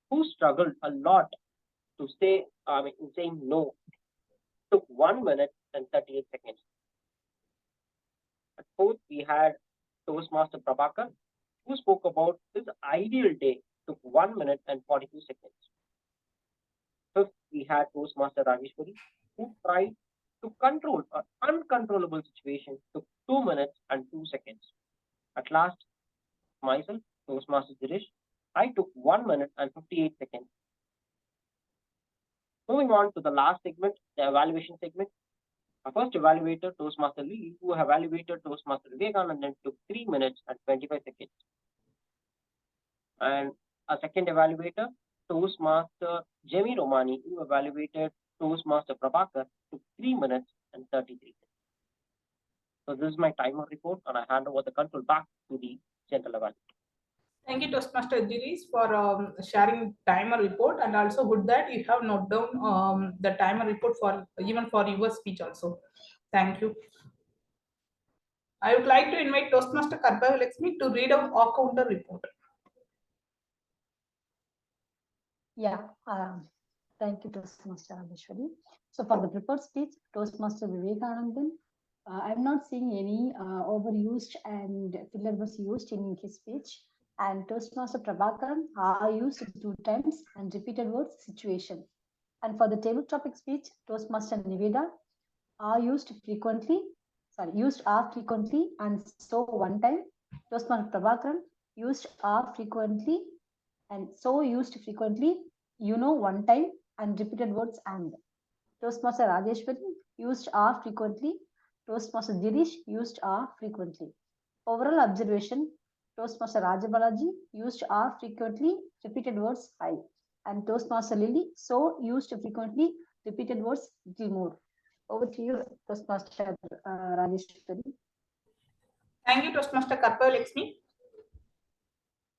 who struggled a lot to stay in saying no, took 1 minute and 38 seconds. At fourth, we had Toastmaster Prabhakar, who spoke about his ideal day, took 1 minute and 42 seconds. Fifth, we had Toastmaster Rajeshwari, who tried to control an uncontrollable situation, took 2 minutes and 2 seconds. At last, myself, Toastmaster Girish, I took 1 minute and 58 seconds. Moving on to the last segment, the evaluation segment. Our first evaluator, Toastmaster Lee, who evaluated Toastmaster Vivekanandan, took 3 minutes and 25 seconds. And a second evaluator, Toastmaster Jemi Romani, who evaluated Toastmaster Prabhakar, took 3 minutes and 33 seconds. So this is my timer report, and I hand over the control back to the general evaluator. Thank you, Toastmaster Girish, for sharing timer report, and also good that you have noted down the timer report for even for your speech also. Thank you. I would like to invite Toastmaster Karpaka Lakshmi to read out our counter report. Yeah, thank you, Toastmaster Rajeshwari. So for the prepared speech, Toastmaster Vivekanandan, I'm not seeing any overused and filler was used in his speech. And Toastmaster Prabhakaran are used 2 times and repeated words situation. And for the table topic speech, Toastmaster Niveda are used frequently and so 1 time. Toastmaster Prabhakaran used are frequently and so used frequently, 1 time and repeated words and. Toastmaster Rajeshwari used are frequently. Toastmaster Girish used are frequently. Overall observation, Toastmaster Rajabalaji used are frequently, repeated words I. And Toastmaster Lily so used frequently, repeated words little more. Over to you, Toastmaster Rajeshwari. Thank you, Toastmaster Karpaka Lakshmi.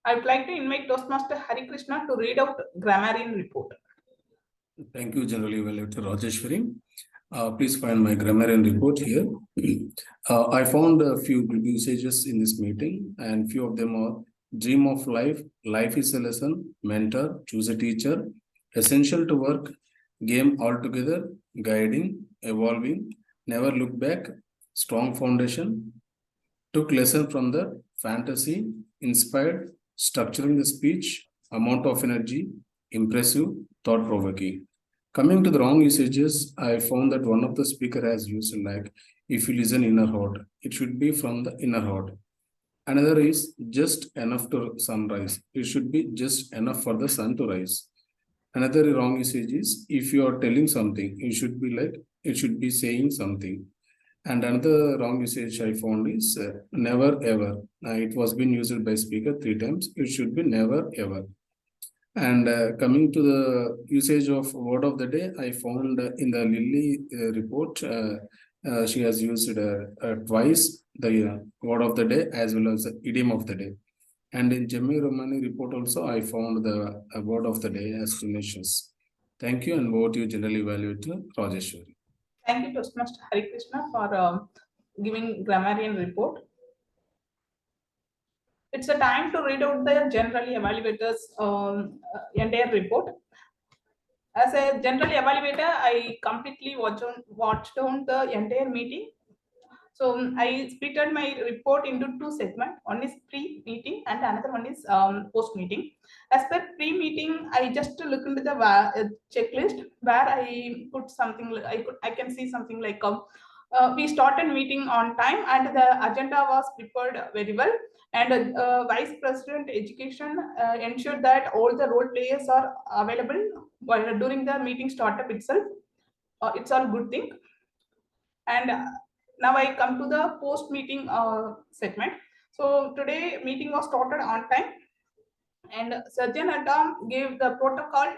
I would like to invite Toastmaster Hari Krishna to read out grammarian report. Thank you, General Evaluator Rajeshwari. Please find my grammarian report here. I found a few good usages in this meeting, and few of them are dream of life, life is a lesson, mentor, choose a teacher, essential to work, game altogether, guiding, evolving, never look back, strong foundation, took lesson from the fantasy, inspired, structuring the speech, amount of energy, impressive, thought-provoking. Coming to the wrong usages, I found that one of the speaker has used like, if you listen inner heart, it should be from the inner heart. Another is just enough to sunrise. It should be just enough for the sun to rise. Another wrong usage is, if you are telling something, it should be like, it should be saying something. And another wrong usage I found is never ever. It was been used by speaker 3 times. It should be never ever. And coming to the usage of word of the day, I found in the Lily report, she has used twice the word of the day as well as the idiom of the day. And in Jemi Romani report also, I found the word of the day explanations. Thank you, and over to you, General Evaluator Rajeshwari. Thank you, Toastmaster Hari Krishna, for giving grammarian report. It's a time to read out the generally evaluators entire report. As a general evaluator, I completely watched on the entire meeting. So I splitted my report into two segments. One is pre-meeting and another one is post-meeting. As per pre-meeting, I just look into the checklist where I put something. I can see something like we started meeting on time and the agenda was prepared very well. And Vice President Education ensured that all the role players are available while during the meeting startup itself. It's all good thing. And now I come to the post meeting segment. So today meeting was started on time, and Surgeon Adam gave the protocol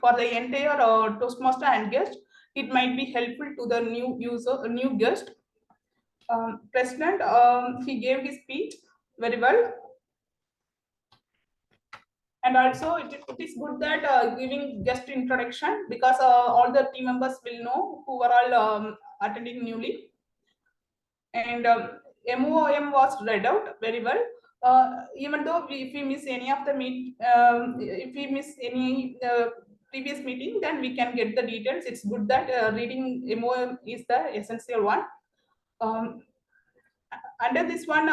for the entire Toastmaster and guest. It might be helpful to the new user, new guest. President, he gave his speech very well. And also it is good that giving guest introduction, because all the team members will know who are all attending newly. And MOM was read out very well. Even though if we miss any of the if we miss any previous meeting, then we can get the details. It's good that reading MOM is the essential one. Under this one,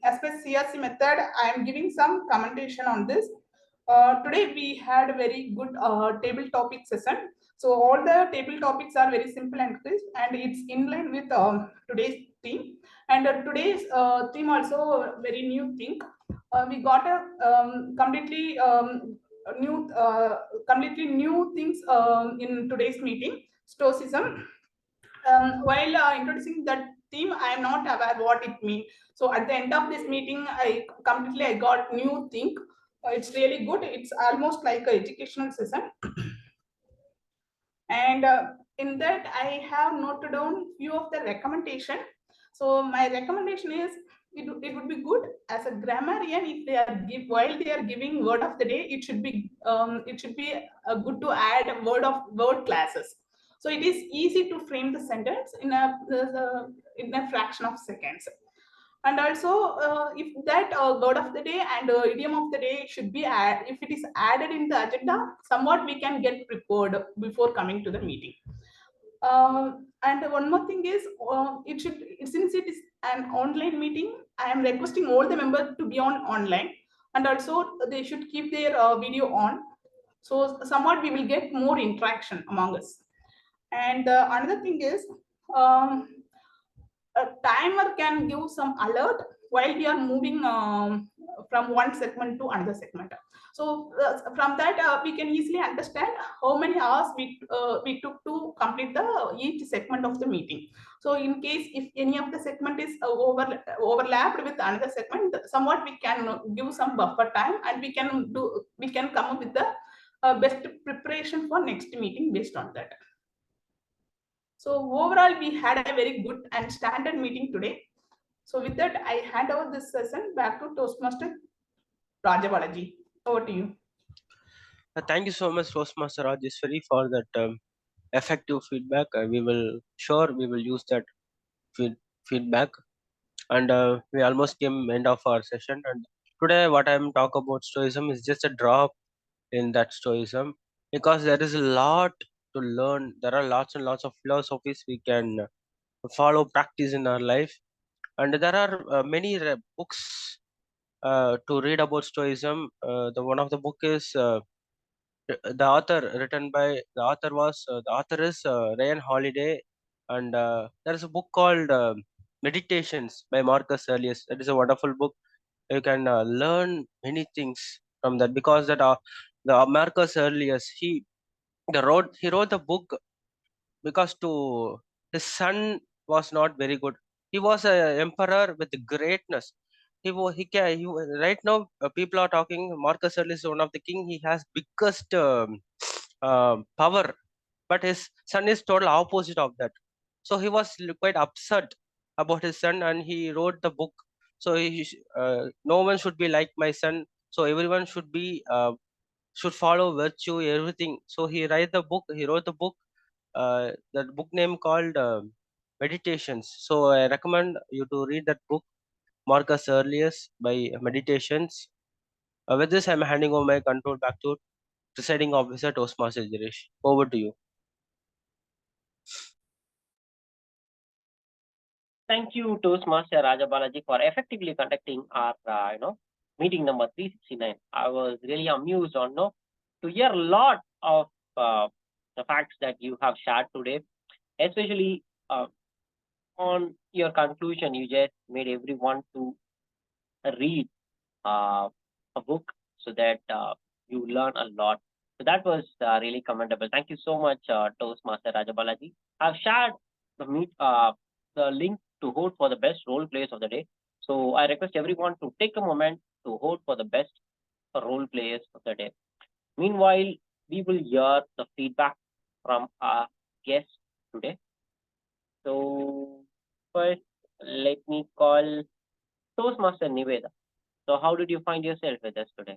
as per CRC method, I am giving some commentation on this. Today we had a very good table topic session. So all the table topics are very simple and crisp, and it's in line with today's theme. And today's theme also a very new thing. We got a completely new things in today's meeting, Stoicism. While introducing that theme, I am not aware what it means. So at the end of this meeting, I got new thing. It's really good. It's almost like an educational session. And in that, I have noted down few of the recommendation. So my recommendation is, it would be good as a grammarian, if they are while they are giving word of the day, it should be good to add word classes. So it is easy to frame the sentence in a fraction of seconds. And also, if that word of the day and idiom of the day should be if it is added in the agenda, somewhat we can get prepared before coming to the meeting. And one more thing is, since it is an online meeting, I am requesting all the members to be online, and also they should keep their video on. So somewhat we will get more interaction among us. And another thing is, a timer can give some alert while we are moving from one segment to another segment. So from that, we can easily understand how many hours we took to complete each segment of the meeting. So in case if any of the segment is overlapped with another segment, somewhat we can give some buffer time, and we can come up with the best preparation for next meeting based on that. So overall, we had a very good and standard meeting today. So with that, I hand over this session back to Toastmaster Rajabalaji. Over to you. Thank you so much, Toastmaster Rajeshwari, for that effective feedback. We will use that feedback. And we almost came end of our session. And today, what I'm talking about Stoicism is just a drop in that Stoicism, because there is a lot to learn. There are lots and lots of philosophies we can follow, practice in our life, and there are many books to read about Stoicism. The one of the book is the author is Ryan Holiday, and there is a book called Meditations by Marcus Aurelius. That is a wonderful book. You can learn many things from that, because that the Marcus Aurelius, he wrote the book because to his son was not very good. He was an emperor with greatness. Right now people are talking Marcus Aurelius is one of the king. He has biggest power, but his son is total opposite of that. So he was quite upset about his son, and he wrote the book. So no one should be like my son. So everyone should follow virtue, everything. So he wrote the book. That book name called Meditations. So I recommend you to read that book, Marcus Aurelius by Meditations. With this, I'm handing over my control back to presiding officer Toastmaster Girish. Over to you. Thank you, Toastmaster Rajabalaji, for effectively conducting our, meeting number 369. I was really amused to hear a lot of the facts that you have shared today, especially on your conclusion. You just made everyone to read a book so that you learn a lot. So that was really commendable. Thank you so much, Toastmaster Rajabalaji. I've shared the link to vote for the best role players of the day. So I request everyone to take a moment to vote for the best role players of the day. Meanwhile, we will hear the feedback from our guests today. So first, let me call Toastmaster Niveda. So how did you find yourself with us today?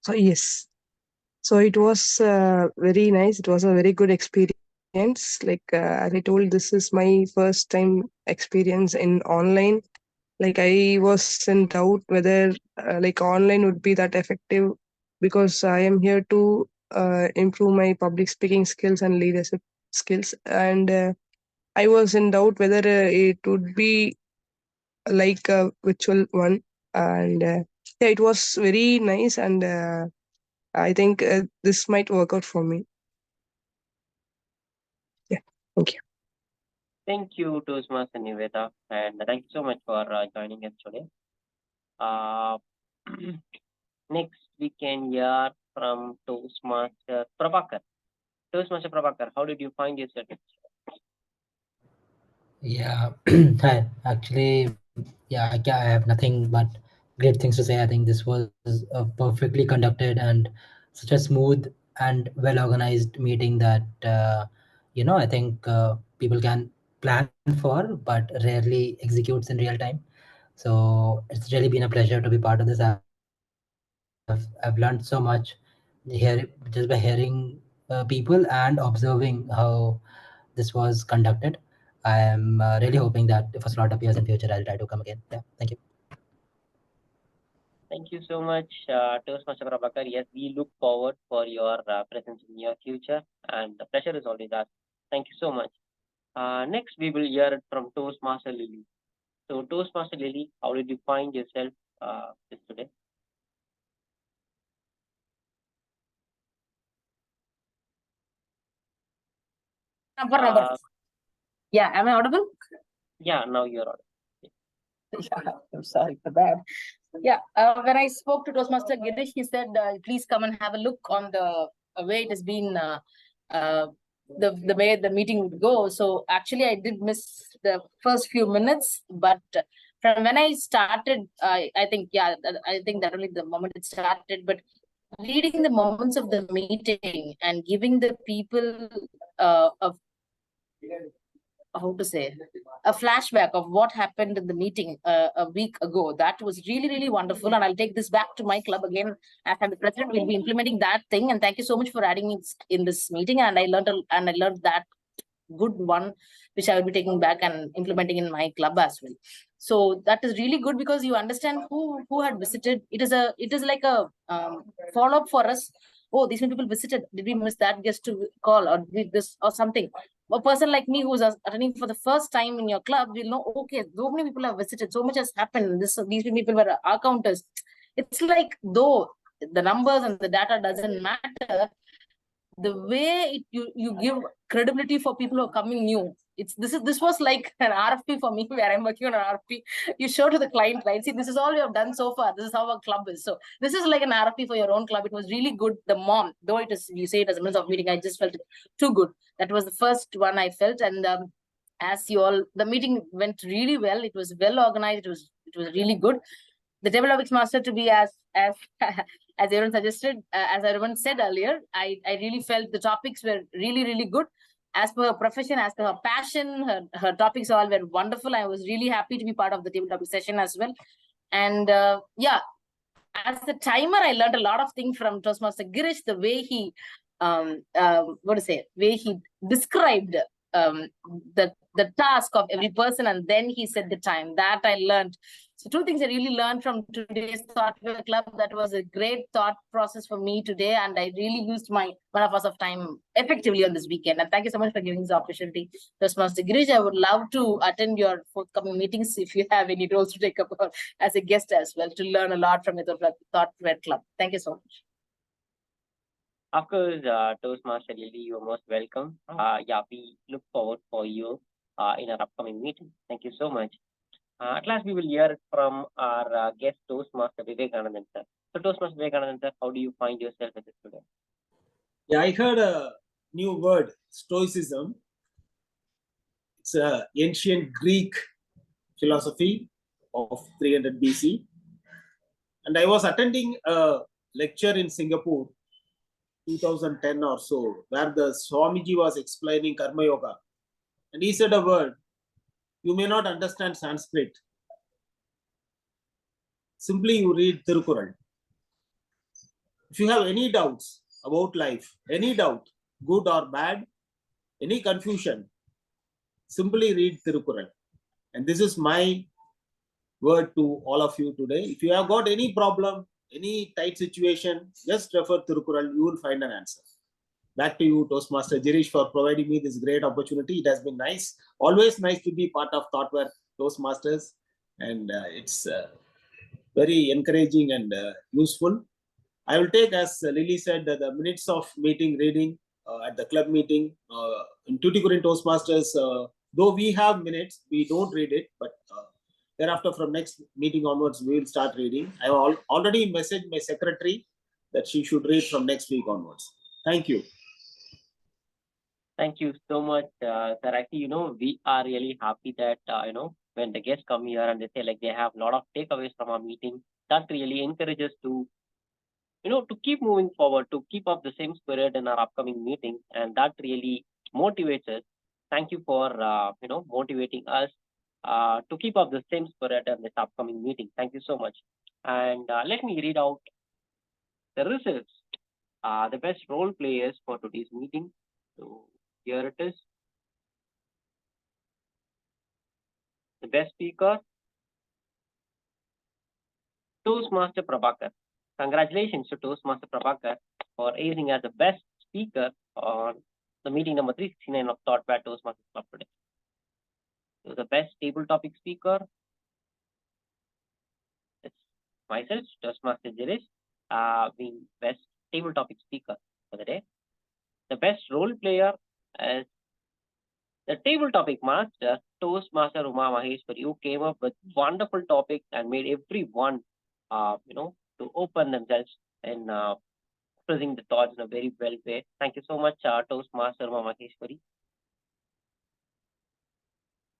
So yes, so it was very nice. It was a very good experience. Like as I told, this is my first time experience in online. Like I was in doubt whether like online would be that effective, because I am here to improve my public speaking skills and leadership skills, and I was in doubt whether it would be like a virtual one, and yeah, it was very nice, and I think this might work out for me. Yeah, thank you. Thank you, Toastmaster Niveda, and thank you so much for joining us today. Next, we can hear from Toastmaster Prabhakar. Toastmaster Prabhakar, how did you find yourself? Yeah, actually, yeah, I have nothing but great things to say. I think this was a perfectly conducted and such a smooth and well-organized meeting that, I think people can plan for, but rarely executes in real time. So it's really been a pleasure to be part of this. I've learned so much here just by hearing people and observing how this was conducted. I am really hoping that if a slot appears in future, I'll try to come again. Yeah, thank you. Thank you so much, Toastmaster Prabhakar. Yes, we look forward for your presence in your future, and the pleasure is always ours. Thank you so much. Next, we will hear it from Toastmaster Lily. So, Toastmaster Lily, how did you find yourself this today? Number. Yeah, am I audible? Yeah, now you're audible. Yeah, I'm sorry for that. Yeah, when I spoke to Toastmaster Girish, he said, please come and have a look on the way it has been, the way the meeting would go. So actually, I did miss the first few minutes, but from when I started, I think, yeah, I think that only the moment it started, but leading the moments of the meeting and giving the people how to say, a flashback of what happened in the meeting a week ago. That was really, really wonderful. And I'll take this back to my club again. As I'm the president, we'll be implementing that thing. And thank you so much for adding me in this meeting. And I learned that good one, which I will be taking back and implementing in my club as well. So that is really good, because you understand who had visited. It is like a follow-up for us. Oh, these many people visited. Did we miss that guest to call, or did this or something? A person like me who's attending for the first time in your club will know, okay, so many people have visited, so much has happened. These people were our counters. It's like, though the numbers and the data doesn't matter, the way you give credibility for people who are coming new. This was like an RFP for me, where I'm working on an RFP. You show to the client, right? See, this is all we have done so far. This is how our club is. So this is like an RFP for your own club. It was really good. The mom, though it is, you say it as a minutes of meeting, I just felt it too good. That was the first one I felt. And as you all, the meeting went really well. It was well organized. It was really good. The table topics master to be as as everyone suggested, as everyone said earlier, I really felt the topics were really, really good. As per her profession, as per her passion, her topics all were wonderful. I was really happy to be part of the table topic session as well. And yeah, as the timer, I learned a lot of things from Toastmaster Girish, the way he, way he described the the task of every person, and then he set the time. That I learned. So two things I really learned from today's Thoughtware Club. That was a great thought process for me today, and I really used my 1 hour of time effectively on this weekend. And thank you so much for giving this opportunity. Toastmaster Girish, I would love to attend your forthcoming meetings if you have any roles to take up as a guest as well, to learn a lot from your Thoughtware Club. Thank you so much. Of course, Toastmaster Lily, you are most welcome. Yeah, we look forward for you in our upcoming meeting. Thank you so much. At last, we will hear it from our guest Toastmaster Vivekanandan sir. So, Toastmaster Vivekanandan sir, how do you find yourself at this today? Yeah, I heard a new word, Stoicism. It's an ancient Greek philosophy of 300 BC. And I was attending a lecture in Singapore 2010 or so, where the Swamiji was explaining Karma Yoga. And he said a word, you may not understand Sanskrit. Simply you read Tirukural. If you have any doubts about life, any doubt, good or bad, any confusion, simply read Tirukural. And this is my word to all of you today. If you have got any problem, any tight situation, just refer Tirukural, you will find an answer. Back to you, Toastmaster Girish, for providing me this great opportunity. It has been nice. Always nice to be part of Thoughtware Toastmasters. And it's very encouraging and useful. I will take, as Lily said, the minutes of meeting reading at the club meeting. In Tuticorin Toastmasters, though we have minutes, we don't read it, but thereafter from next meeting onwards, we will start reading. I have already messaged my secretary that she should read from next week onwards. Thank you. Thank you so much, sir. Actually, we are really happy that, when the guests come here and they say like they have a lot of takeaways from our meeting, that really encourages to, to keep moving forward, to keep up the same spirit in our upcoming meetings. And that really motivates us. Thank you for, motivating us to keep up the same spirit in this upcoming meeting. Thank you so much. And let me read out the results, the best role players for today's meeting. So here it is. The best speaker, Toastmaster Prabhakar. Congratulations to Toastmaster Prabhakar for acing as the best speaker on the meeting number 369 of Thoughtware Toastmasters Club today. So the best table topic speaker, it's myself, Toastmaster Girish, being best table topic speaker for the day. The best role player is the table topic master, Toastmaster Uma Maheshwari, who came up with wonderful topics and made everyone, to open themselves and expressing the thoughts in a very well way. Thank you so much, Toastmaster Uma Maheshwari.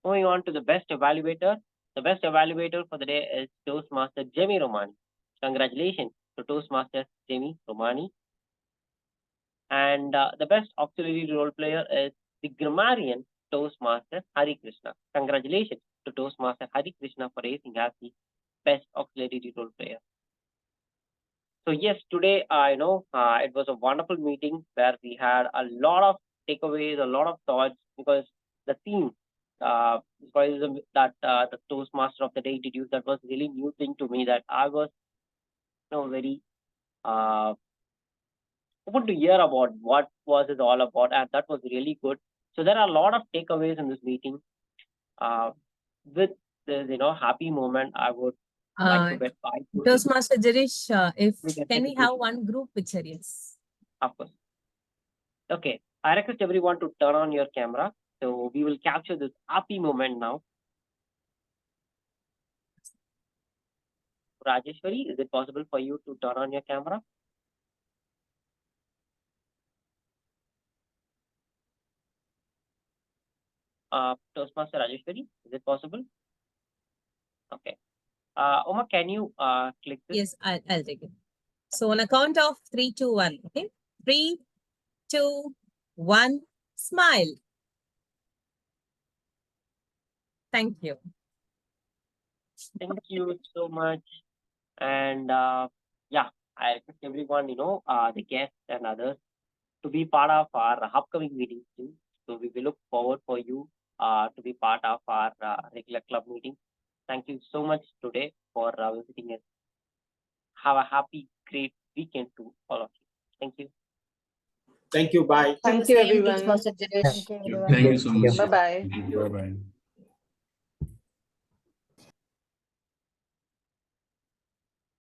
Moving on to the best evaluator. The best evaluator for the day is Toastmaster Jamie Romani. Congratulations to Toastmaster Jamie Romani. And the best auxiliary role player is the grammarian Toastmaster Hari Krishna. Congratulations to Toastmaster Hari Krishna for acing as the best auxiliary role player. So yes, today, it was a wonderful meeting where we had a lot of takeaways, a lot of thoughts, because the theme, that the Toastmaster of the day introduced, that was really new thing to me, that I was, very open to hear about what was it all about, and that was really good. So there are a lot of takeaways in this meeting. With this, happy moment, I would like to bet 5. Toastmaster Girish, if We can can take we it have with- one group picture? Yes. Of course. Okay, I request everyone to turn on your camera. So we will capture this happy moment now. Rajeshwari, is it possible for you to turn on your camera? Toastmaster Rajeshwari, is it possible? Okay. Uma, can you click this? Yes, I'll take it. So on a count of 3, 2, 1. Okay. 3, 2, 1. Smile. Thank you. Thank you so much. And yeah, I request everyone, the guests and others to be part of our upcoming meetings too. So we will look forward for you to be part of our regular club meeting. Thank you so much today for visiting us. Have a happy, great weekend to all of you. Thank you. Thank you. Bye. Thank you, Same, everyone. Toastmaster Jiresh. Thank you, everyone. Thank you so much. Bye-bye. Bye bye.